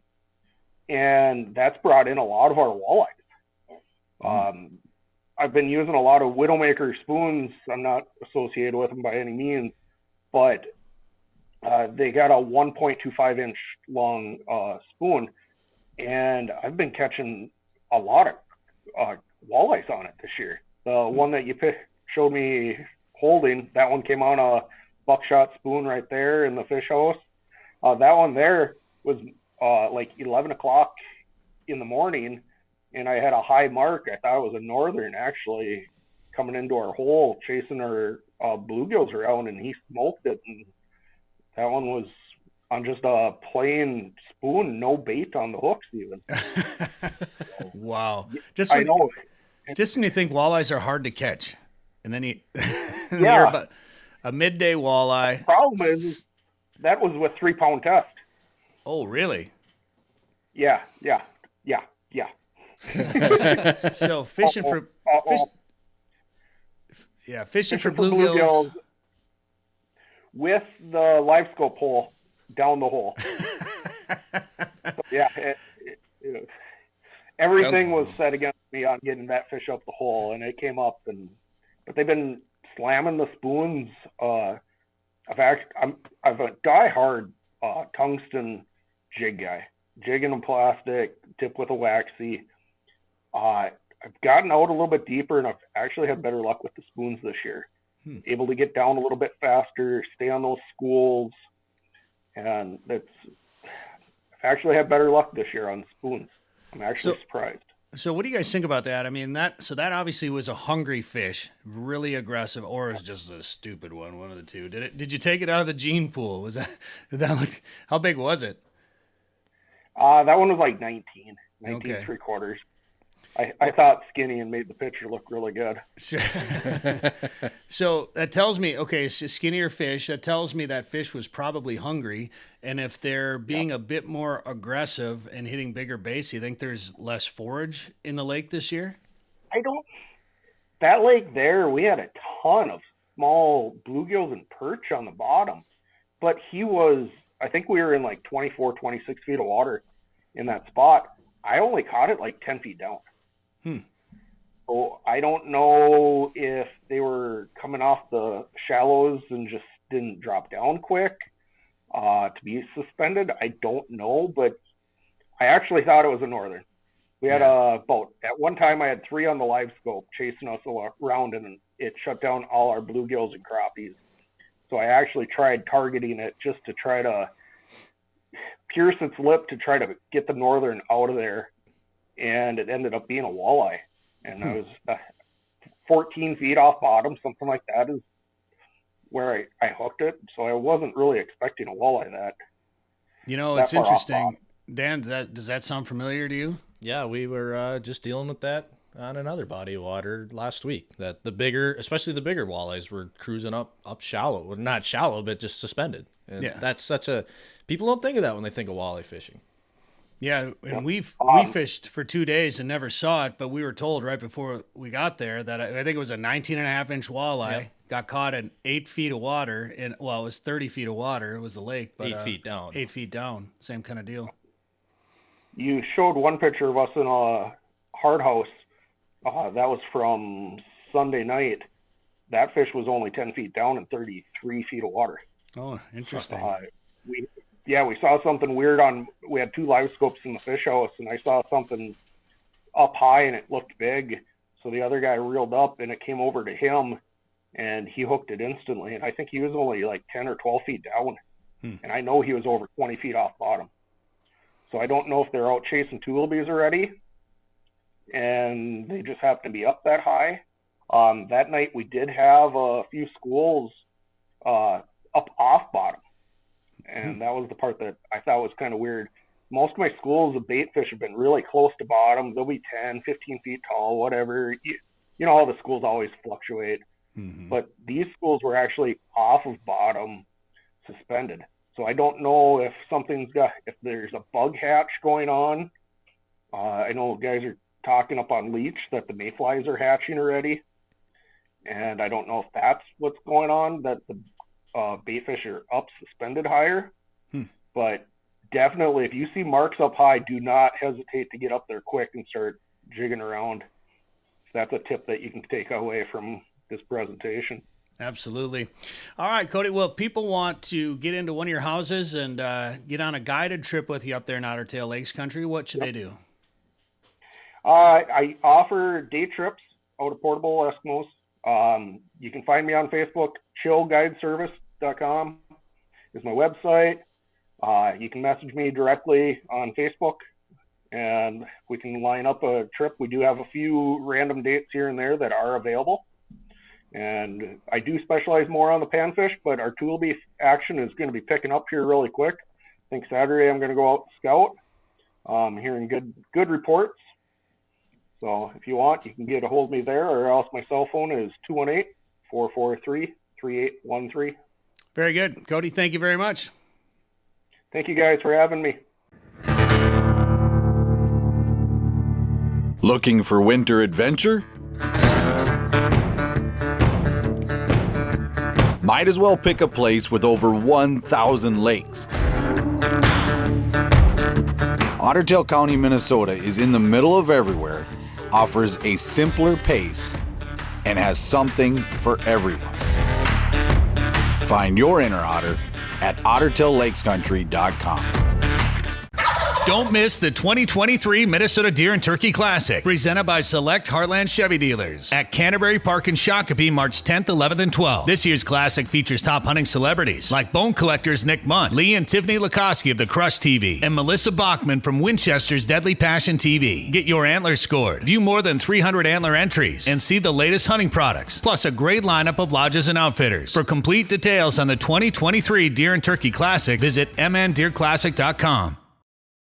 and that's brought in a lot of our walleyes. I've been using a lot of Widowmaker spoons. I'm not associated with them by any means, but they got a 1.25 inch long spoon, and I've been catching a lot of walleyes on it this year. The one that you showed me holding, that one came on a buckshot spoon right there in the fish house. That one there was like 11 o'clock in the morning, and I had a high mark. I thought it was a northern actually coming into our hole, chasing our bluegills around, and he smoked it. And that one was on just a plain spoon, no bait on the hooks even. Wow. I know. Just when you think walleyes are hard to catch, and then you Yeah. you're about a midday walleye. The problem is that was with 3 pound test. Oh, really? Yeah. So fishing for fishing for bluegills with the live scope hole down the hole. Everything was set against me on getting that fish up the hole, and it came up. But they've been slamming the spoons. I've a die-hard tungsten jig guy, jigging in plastic, tip with a waxy. I've gotten out a little bit deeper, and I've actually had better luck with the spoons this year. Able to get down a little bit faster, stay on those schools, and I've actually had better luck this year on spoons. I'm actually surprised. So what do you guys think about that? I mean, that obviously was a hungry fish, really aggressive, or is just a stupid one of the two. Did you take it out of the gene pool? Was how big was it? That one was like 19 Okay. 3/4. I thought skinny and made the picture look really good. So that tells me, okay, skinnier fish, that tells me that fish was probably hungry. And if they're being a bit more aggressive and hitting bigger baits, you think there's less forage in the lake this year? That lake there, we had a ton of small bluegills and perch on the bottom. But I think we were in like 24, 26 feet of water in that spot. I only caught it like 10 feet down. So I don't know if they were coming off the shallows and just didn't drop down quick to be suspended. I don't know, but I actually thought it was a northern. We had a boat. At one time, I had 3 on the live scope chasing us around, and it shut down all our bluegills and crappies. So I actually tried targeting it just to try to pierce its lip to try to get the northern out of there, and it ended up being a walleye. And I was 14 feet off bottom, something like that is where I hooked it. So I wasn't really expecting a walleye that. You know, it's interesting. Dan, does that sound familiar to you? Yeah, we were just dealing with that on another body of water last week. That especially the bigger walleyes were cruising up shallow. Well, not shallow, but just suspended. And that's people don't think of that when they think of walleye fishing. Yeah, and we fished for 2 days and never saw it, but we were told right before we got there that I think it was a 19.5-inch walleye, got caught in 8 feet of water, it was 30 feet of water. It was a lake, but 8 feet down. 8 feet down, same kind of deal. You showed one picture of us in a hard house. That was from Sunday night. That fish was only 10 feet down and 33 feet of water. Oh, interesting. We saw something weird we had 2 live scopes in the fish house, and I saw something up high and it looked big. So the other guy reeled up and it came over to him and he hooked it instantly. And I think he was only like 10 or 12 feet down. And I know he was over 20 feet off bottom. So I don't know if they're out chasing tulipies already and they just happen to be up that high. That night we did have a few schools up off bottom. And that was the part that I thought was kind of weird. Most of my schools of bait fish have been really close to bottom. They'll be 10, 15 feet tall, whatever. You know how the schools always fluctuate. But these schools were actually off of bottom, suspended. So I don't know if if there's a bug hatch going on. I know guys are talking up on Leech that the mayflies are hatching already. And I don't know if that's what's going on, that the baitfish are up suspended higher. But definitely, if you see marks up high, do not hesitate to get up there quick and start jigging around. That's a tip that you can take away from this presentation. Absolutely. All right, Cody. Well, if people want to get into one of your houses and get on a guided trip with you up there in Otter Tail Lakes Country, what should they do? I offer day trips out of Portable Eskimos. You can find me on Facebook. chillguideservice.com is my website. You can message me directly on Facebook, and we can line up a trip. We do have a few random dates here and there that are available. And I do specialize more on the panfish, but our toolbeef action is going to be picking up here really quick. I think Saturday I'm going to go out and scout. Hearing good reports. So if you want, you can get a hold of me there, or else my cell phone is 218-443-3813. Very good. Cody, thank you very much. Thank you guys for having me. Looking for winter adventure? Might as well pick a place with over 1,000 lakes. Otter Tail County, Minnesota is in the middle of everywhere, offers a simpler pace, and has something for everyone. Find your inner otter at ottertaillakescountry.com. Don't miss the 2023 Minnesota Deer and Turkey Classic, presented by Select Heartland Chevy Dealers at Canterbury Park in Shakopee, March 10th, 11th, and 12th. This year's Classic features top hunting celebrities like bone collectors Nick Munn, Lee and Tiffany Lukoski of the Crush TV, and Melissa Bachman from Winchester's Deadly Passion TV. Get your antlers scored, view more than 300 antler entries, and see the latest hunting products, plus a great lineup of lodges and outfitters. For complete details on the 2023 Deer and Turkey Classic, visit mndeerclassic.com.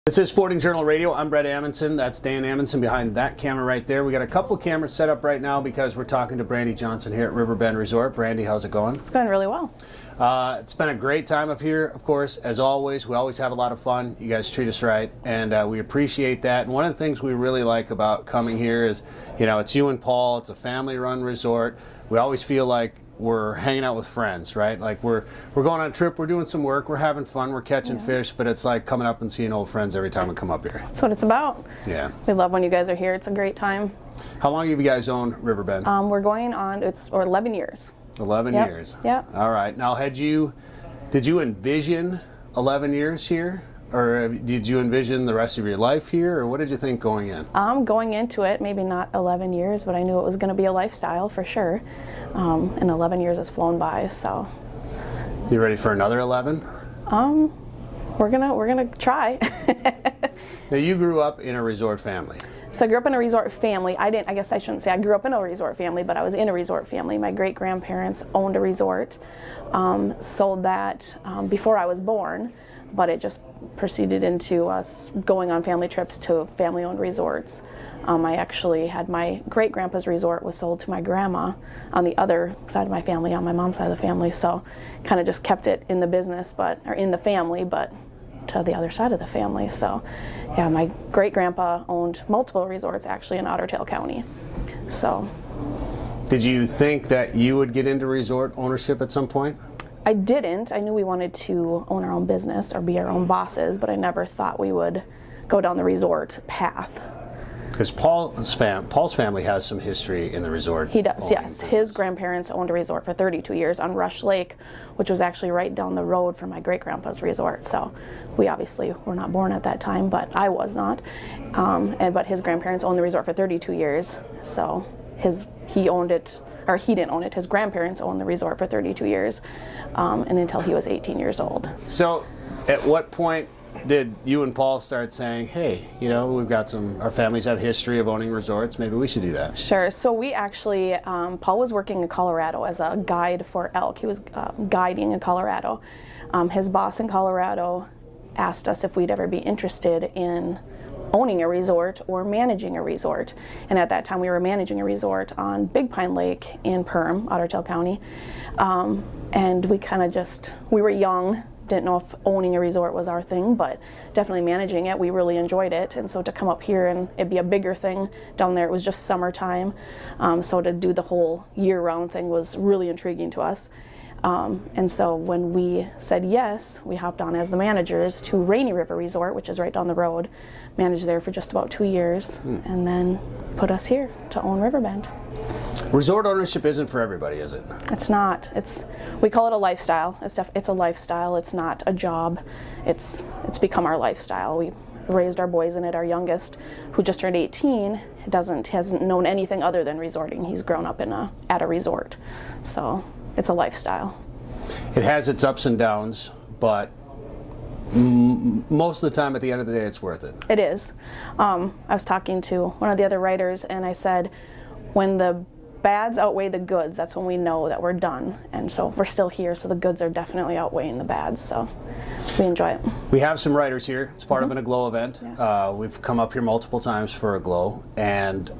This is Sporting Journal Radio. I'm Bret Amundson. That's Dan Amundson behind that camera right there. We got a couple of cameras set up right now because we're talking to Brandy Johnson here at Riverbend Resort. Brandy, how's it going? It's going really well. It's been a great time up here, of course, as always. We always have a lot of fun. You guys treat us right, and we appreciate that. And one of the things we really like about coming here is, you know, it's you and Paul. It's a family-run resort. We always feel like we're hanging out with friends, right? Like we're going on a trip, we're doing some work, we're having fun, we're catching fish, but it's like coming up and seeing old friends every time we come up here. That's what it's about. Yeah. We love when you guys are here. It's a great time. How long have you guys owned Riverbend? We're going on, it's 11 years. 11 years. Yep. All right. Now, did you envision 11 years here? Or did you envision the rest of your life here, or what did you think going in? Going into it, maybe not 11 years, but I knew it was going to be a lifestyle for sure. And 11 years has flown by, so. You ready for another 11? We're gonna try. Now, you grew up in a resort family. So I grew up in a resort family. I guess I shouldn't say I grew up in a resort family, but I was in a resort family. My great-grandparents owned a resort, sold that before I was born, but it just proceeded into us going on family trips to family-owned resorts. I actually had my great-grandpa's resort was sold to my grandma on the other side of my family, on my mom's side of the family, so kind of just kept it in the business, or in the family, but to the other side of the family. So yeah, my great-grandpa owned multiple resorts actually in Otter Tail County. So. Did you think that you would get into resort ownership at some point? I didn't. I knew we wanted to own our own business or be our own bosses, but I never thought we would go down the resort path. Because Paul's family has some history in the resort. He does, yes. Business. His grandparents owned a resort for 32 years on Rush Lake, which was actually right down the road from my great-grandpa's resort. So we obviously were not born at that time, but I was not. But his grandparents owned the resort for 32 years. So he owned it, or he didn't own it. His grandparents owned the resort for 32 years, and until he was 18 years old. So at what point did you and Paul start saying, hey, you know, our families have history of owning resorts, maybe we should do that? Sure. So we actually, Paul was working in Colorado as a guide for elk. He was guiding in Colorado. His boss in Colorado asked us if we'd ever be interested in owning a resort or managing a resort. And at that time we were managing a resort on Big Pine Lake in Perm, Otter Tail County. And we kind of we were young, didn't know if owning a resort was our thing, but definitely managing it, we really enjoyed it. And so to come up here and it'd be a bigger thing down there, it was just summertime. So to do the whole year-round thing was really intriguing to us. And so when we said yes, we hopped on as the managers to Rainy River Resort, which is right down the road, managed there for just about 2 years, and then put us here to own Riverbend. Resort ownership isn't for everybody, is it? It's not. We call it a lifestyle. It's a lifestyle. It's not a job. It's become our lifestyle. We raised our boys in it. Our youngest, who just turned 18, hasn't known anything other than resorting. He's grown up at a resort, so it's a lifestyle. It has its ups and downs, but most of the time, at the end of the day, it's worth it. It is. I was talking to one of the other writers, and I said, when the bads outweigh the goods, that's when we know that we're done. And so we're still here, so the goods are definitely outweighing the bads, so we enjoy it. We have some writers here. It's part of an Aglow event. Yes. We've come up here multiple times for Aglow, and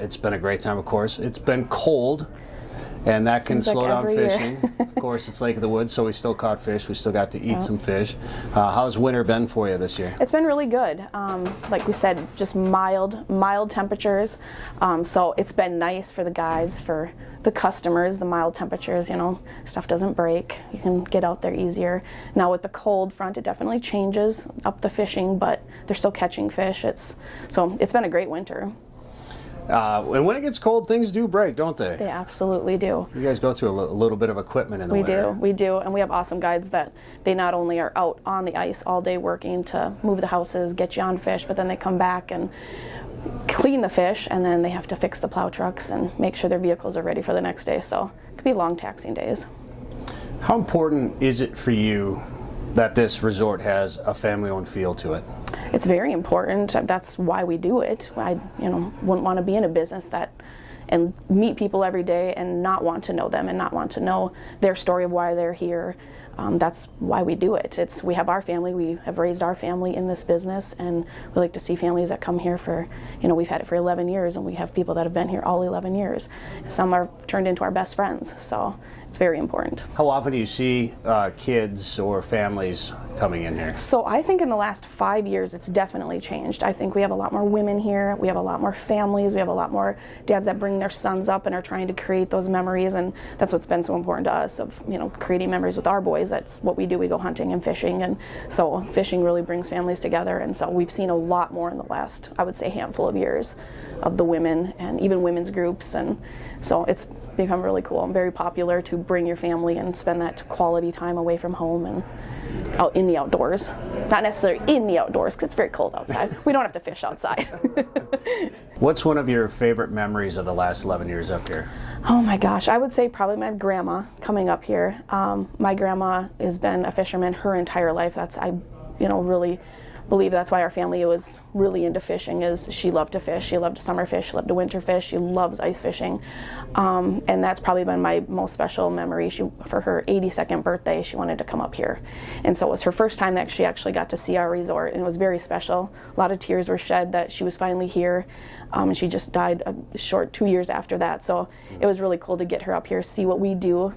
it's been a great time, of course. It's been cold, and that can slow down fishing. Of course, it's Lake of the Woods, so we still caught fish. We still got to eat some fish. How's winter been for you this year? It's been really good. Like we said, just mild temperatures. So it's been nice for the guides, for the customers, the mild temperatures, stuff doesn't break. You can get out there easier. Now with the cold front, it definitely changes up the fishing, but they're still catching fish. So it's been a great winter. And when it gets cold, things do break, don't they? They absolutely do. You guys go through a little bit of equipment in the winter. We do, and we have awesome guides that they not only are out on the ice all day working to move the houses, get you on fish, but then they come back and clean the fish, and then they have to fix the plow trucks and make sure their vehicles are ready for the next day. So it could be long taxing days. How important is it for you that this resort has a family-owned feel to it? It's very important. That's why we do it. I wouldn't want to be in a business and meet people every day and not want to know them and not want to know their story of why they're here. That's why we do it. We have our family. We have raised our family in this business, and we like to see families that come here for, we've had it for 11 years, and we have people that have been here all 11 years. Some are turned into our best friends, so it's very important. How often do you see kids or families coming in here? So I think in the last 5 years, it's definitely changed. I think we have a lot more women here. We have a lot more families. We have a lot more dads that bring their sons up and are trying to create those memories, and that's what's been so important to us of, creating memories with our boys. That's what we do. We go hunting and fishing, and so fishing really brings families together, and so we've seen a lot more in the last, I would say, handful of years of the women and even women's groups, and so it's become really cool and very popular to bring your family and spend that quality time away from home and out in the outdoors. Not necessarily in the outdoors, because it's very cold outside. We don't have to fish outside. What's one of your favorite memories of the last 11 years up here? Oh my gosh, I would say probably my grandma coming up here. My grandma has been a fisherman her entire life. I really believe that's why our family was really into fishing, is she loved to fish. She loved to summer fish, she loved to winter fish, she loves ice fishing. And that's probably been my most special memory. For her 82nd birthday, she wanted to come up here. And so it was her first time that she actually got to see our resort, and it was very special. A lot of tears were shed that she was finally here. And she just died a short 2 years after that. So it was really cool to get her up here, see what we do.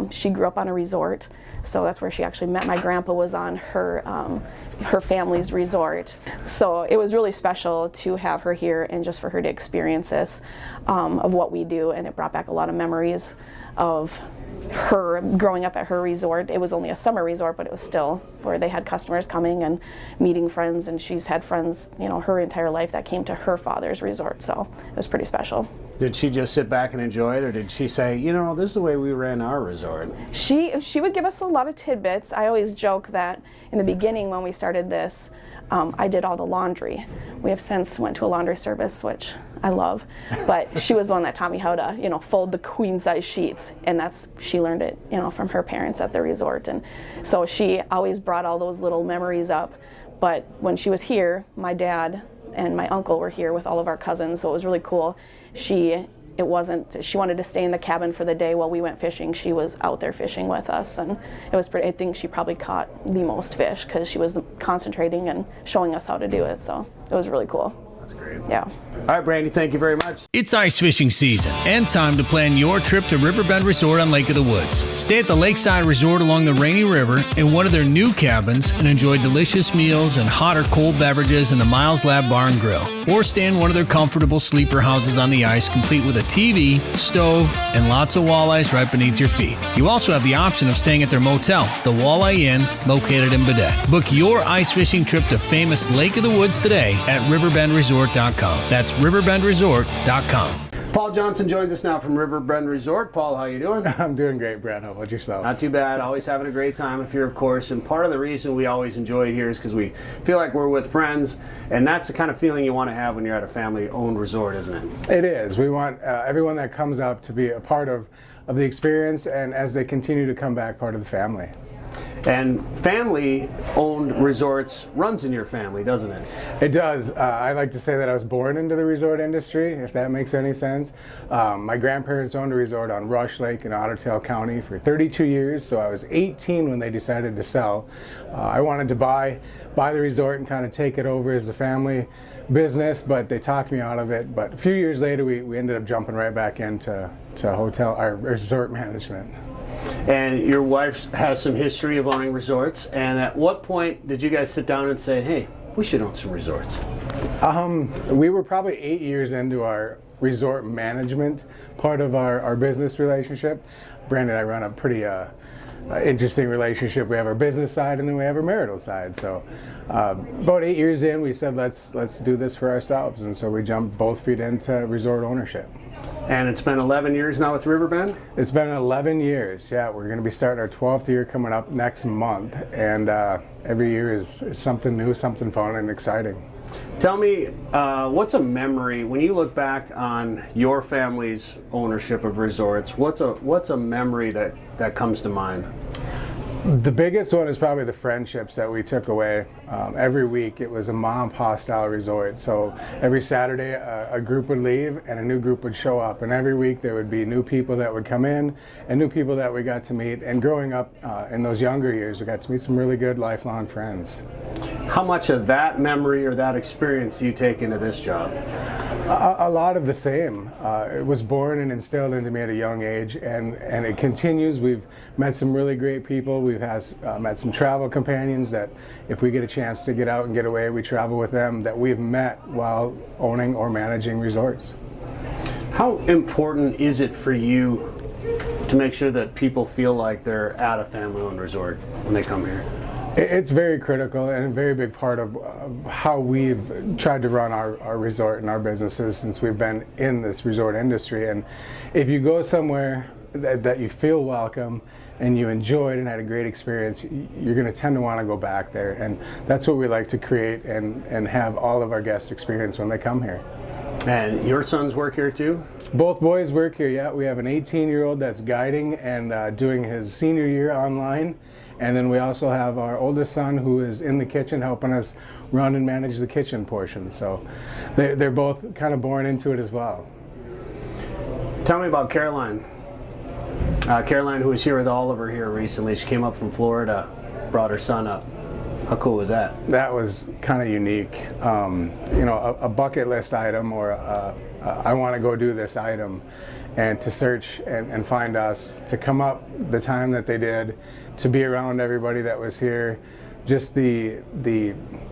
She grew up on a resort, so that's where she actually met. My grandpa was on her family's resort. So it was really special to have her here and just for her to experience this, of what we do, and it brought back a lot of memories of her growing up at her resort. It was only a summer resort, but it was still where they had customers coming and meeting friends, and she's had friends, her entire life that came to her father's resort, so it was pretty special. Did she just sit back and enjoy it, or did she say, this is the way we ran our resort? She would give us a lot of tidbits. I always joke that in the beginning when we started this, I did all the laundry. We have since went to a laundry service, which I love, but she was the one that taught me how to, fold the queen size sheets, and she learned it, from her parents at the resort, and so she always brought all those little memories up. But when she was here, my dad and my uncle were here with all of our cousins, so it was really cool. She wanted to stay in the cabin for the day while we went fishing. She was out there fishing with us, and it was I think she probably caught the most fish because she was concentrating and showing us how to do it, so it was really cool. That's great. Yeah. All right, Brandy, thank you very much. It's ice fishing season and time to plan your trip to Riverbend Resort on Lake of the Woods. Stay at the Lakeside Resort along the Rainy River in one of their new cabins and enjoy delicious meals and hot or cold beverages in the Miles Lab Bar and Grill. Or stay in one of their comfortable sleeper houses on the ice, complete with a TV, stove, and lots of walleyes right beneath your feet. You also have the option of staying at their motel, the Walleye Inn, located in Baudette. Book your ice fishing trip to famous Lake of the Woods today at riverbendresort.com. That's riverbendresort.com. Paul Johnson joins us now from Riverbend Resort. Paul, how you doing? I'm doing great, Brad. How about yourself? Not too bad. Always having a great time up here, of course. And part of the reason we always enjoy it here is because we feel like we're with friends. And that's the kind of feeling you want to have when you're at a family-owned resort, isn't it? It is. We want everyone that comes up to be a part of the experience, and as they continue to come back, part of the family. And family-owned resorts runs in your family, doesn't it? It does. I like to say that I was born into the resort industry, if that makes any sense. My grandparents owned a resort on Rush Lake in Otter Tail County for 32 years, so I was 18 when they decided to sell. I wanted to buy the resort and kind of take it over as the family business, but they talked me out of it. But a few years later, we ended up jumping right back into resort management. And your wife has some history of owning resorts. And at what point did you guys sit down and say, hey, we should own some resorts? We were probably 8 years into our resort management part of our business relationship. Brandon and I run a pretty interesting relationship. We have our business side and then we have our marital side. So about 8 years in, we said, let's do this for ourselves. And so we jumped both feet into resort ownership. And it's been 11 years now with Riverbend? It's been 11 years, yeah. We're going to be starting our 12th year coming up next month. And every year is something new, something fun and exciting. Tell me, what's a memory, when you look back on your family's ownership of resorts, what's a memory that comes to mind? The biggest one is probably the friendships that we took away. Every week it was a mom and pop style resort. So every Saturday a group would leave and a new group would show up. And every week there would be new people that would come in and new people that we got to meet. And growing up in those younger years, we got to meet some really good lifelong friends. How much of that memory or that experience do you take into this job? A lot of the same. It was born and instilled into me at a young age, and it continues. We've met some really great people. We've met some travel companions that if we get a chance to get out and get away, we travel with them, that we've met while owning or managing resorts. How important is it for you to make sure that people feel like they're at a family-owned resort when they come here? It's very critical and a very big part of how we've tried to run our resort and our businesses since we've been in this resort industry. And if you go somewhere that you feel welcome and you enjoyed and had a great experience, you're going to tend to want to go back there. And that's what we like to create and have all of our guests experience when they come here. And your sons work here too? Both boys work here, yeah. We have an 18-year-old that's guiding and doing his senior year online. And then we also have our oldest son who is in the kitchen helping us run and manage the kitchen portion. So they're both kind of born into it as well. Tell me about Caroline. Caroline, who was here with Oliver here recently, she came up from Florida, brought her son up. How cool was that? That was kind of unique. A bucket list item or I want to go do this item, and to search and find us, to come up the time that they did, to be around everybody that was here, just the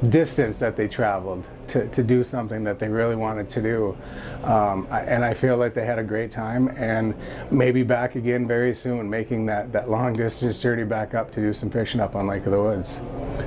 distance that they traveled to do something that they really wanted to do. And I feel like they had a great time and maybe back again very soon, making that long distance journey back up to do some fishing up on Lake of the Woods.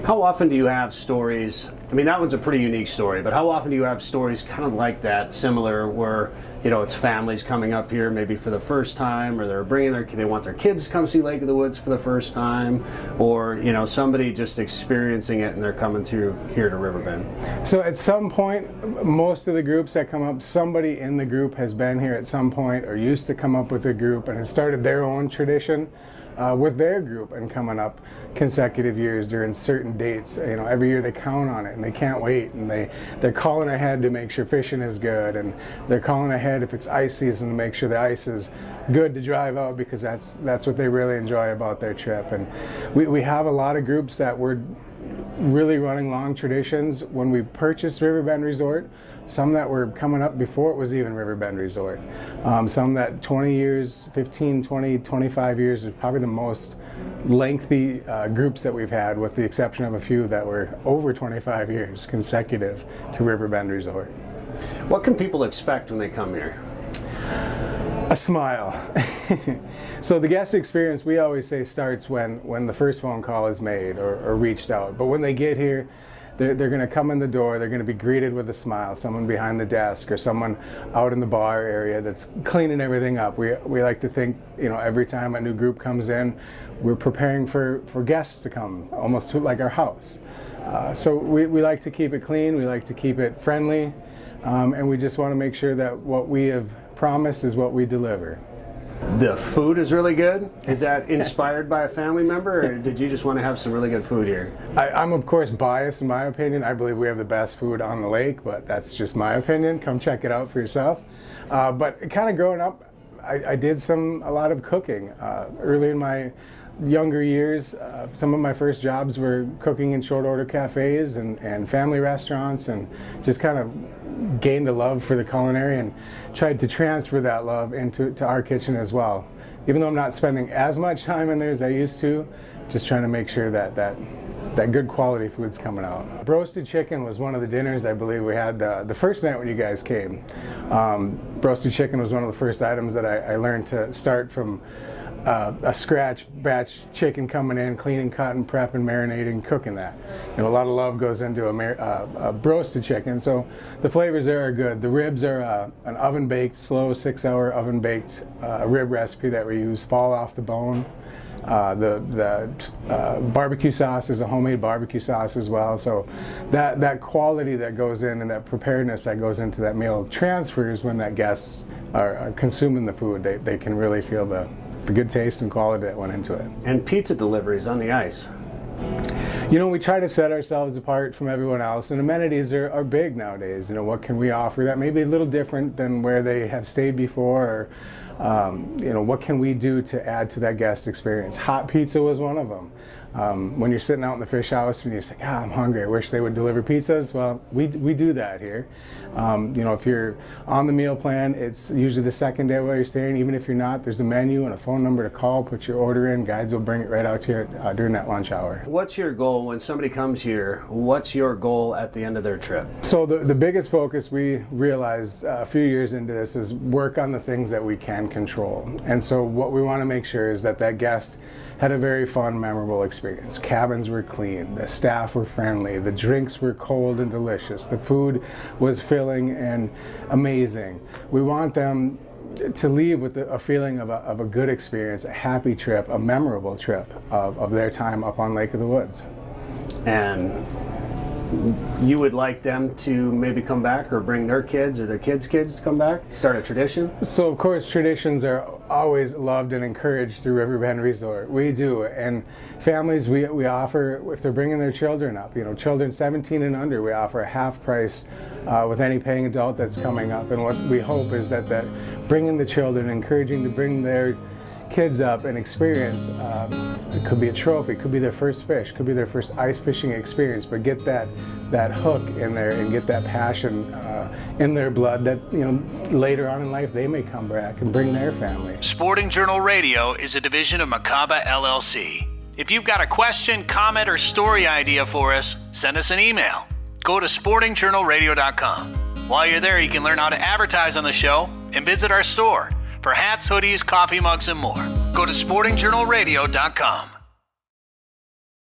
How often do you have stories? I mean, that one's a pretty unique story, but how often do you have stories kind of like that, similar, where, it's families coming up here maybe for the first time, or they're bringing they want their kids to come see Lake of the Woods for the first time, or, somebody just experiencing it and they're coming through here to Riverbend? So at some point, most of the groups that come up, somebody in the group has been here at some point or used to come up with a group and has started their own tradition with their group and coming up consecutive years during certain dates. Every year they count on it and they can't wait, and they're calling ahead to make sure fishing is good, and they're calling ahead if it's ice season to make sure the ice is good to drive out, because that's what they really enjoy about their trip. And we have a lot of groups that we're really running long traditions. When we purchased Riverbend Resort, some that were coming up before it was even Riverbend Resort. Some that 20 years, 15, 20, 25 years is probably the most lengthy groups that we've had, with the exception of a few that were over 25 years consecutive to Riverbend Resort. What can people expect when they come here? A smile. So the guest experience, we always say, starts when the first phone call is made or reached out. But when they get here, they're going to come in the door, they're going to be greeted with a smile, someone behind the desk or someone out in the bar area that's cleaning everything up. We like to think, every time a new group comes in, we're preparing for guests to come, almost like our house. So we like to keep it clean, we like to keep it friendly, and we just want to make sure that what we have promised is what we deliver. The food is really good. Is that inspired by a family member, or did you just want to have some really good food here? I'm of course biased in my opinion. I believe we have the best food on the lake, but that's just my opinion. Come check it out for yourself. But kind of growing up, I did a lot of cooking. Early in my younger years, some of my first jobs were cooking in short order cafes and family restaurants, and just kind of gained a love for the culinary and tried to transfer that love into our kitchen as well. Even though I'm not spending as much time in there as I used to, just trying to make sure that good quality food's coming out. Roasted chicken was one of the dinners I believe we had the first night when you guys came. Roasted chicken was one of the first items that I learned to start from a scratch batch chicken coming in, cleaning, cutting, prepping, marinating, cooking that. A lot of love goes into a roasted chicken, so the flavors there are good. The ribs are an oven-baked, slow 6-hour oven-baked rib recipe that we use, fall off the bone. The barbecue sauce is a homemade barbecue sauce as well, so that quality that goes in and that preparedness that goes into that meal transfers when that guests are consuming the food. They can really feel the good taste and quality that went into it. And pizza deliveries on the ice. We try to set ourselves apart from everyone else, and amenities are big nowadays. What can we offer that may be a little different than where they have stayed before, or what can we do to add to that guest experience? Hot pizza was one of them. When you're sitting out in the fish house and you're just like, I'm hungry, I wish they would deliver pizzas. Well, we do that here. If you're on the meal plan, it's usually the second day while you're staying. Even if you're not, there's a menu and a phone number to call, put your order in. Guides will bring it right out to you during that lunch hour. What's your goal when somebody comes here? What's your goal at the end of their trip? So the biggest focus we realized a few years into this is work on the things that we can control. And so what we want to make sure is that guest had a very fun, memorable experience. Cabins were clean, the staff were friendly, the drinks were cold and delicious, the food was filling and amazing. We want them to leave with a feeling of a good experience, a happy trip, a memorable trip of their time up on Lake of the Woods. And you would like them to maybe come back, or bring their kids or their kids' kids to come back? Start a tradition? So of course traditions are always loved and encouraged through Riverbend Resort. We do, and families we offer, if they're bringing their children up, children 17 and under, we offer a half price with any paying adult that's coming up. And what we hope is that bringing the children, encouraging to bring their kids up and experience, it could be a trophy, it could be their first fish, could be their first ice fishing experience, but get that hook in there and get that passion in their blood that later on in life they may come back and bring their family. Sporting Journal Radio is a division of Macaba LLC. If you've got a question, comment, or story idea for us, send us an email. Go to sportingjournalradio.com. While you're there, you can learn how to advertise on the show and visit our store for hats, hoodies, coffee mugs, and more. Go to sportingjournalradio.com.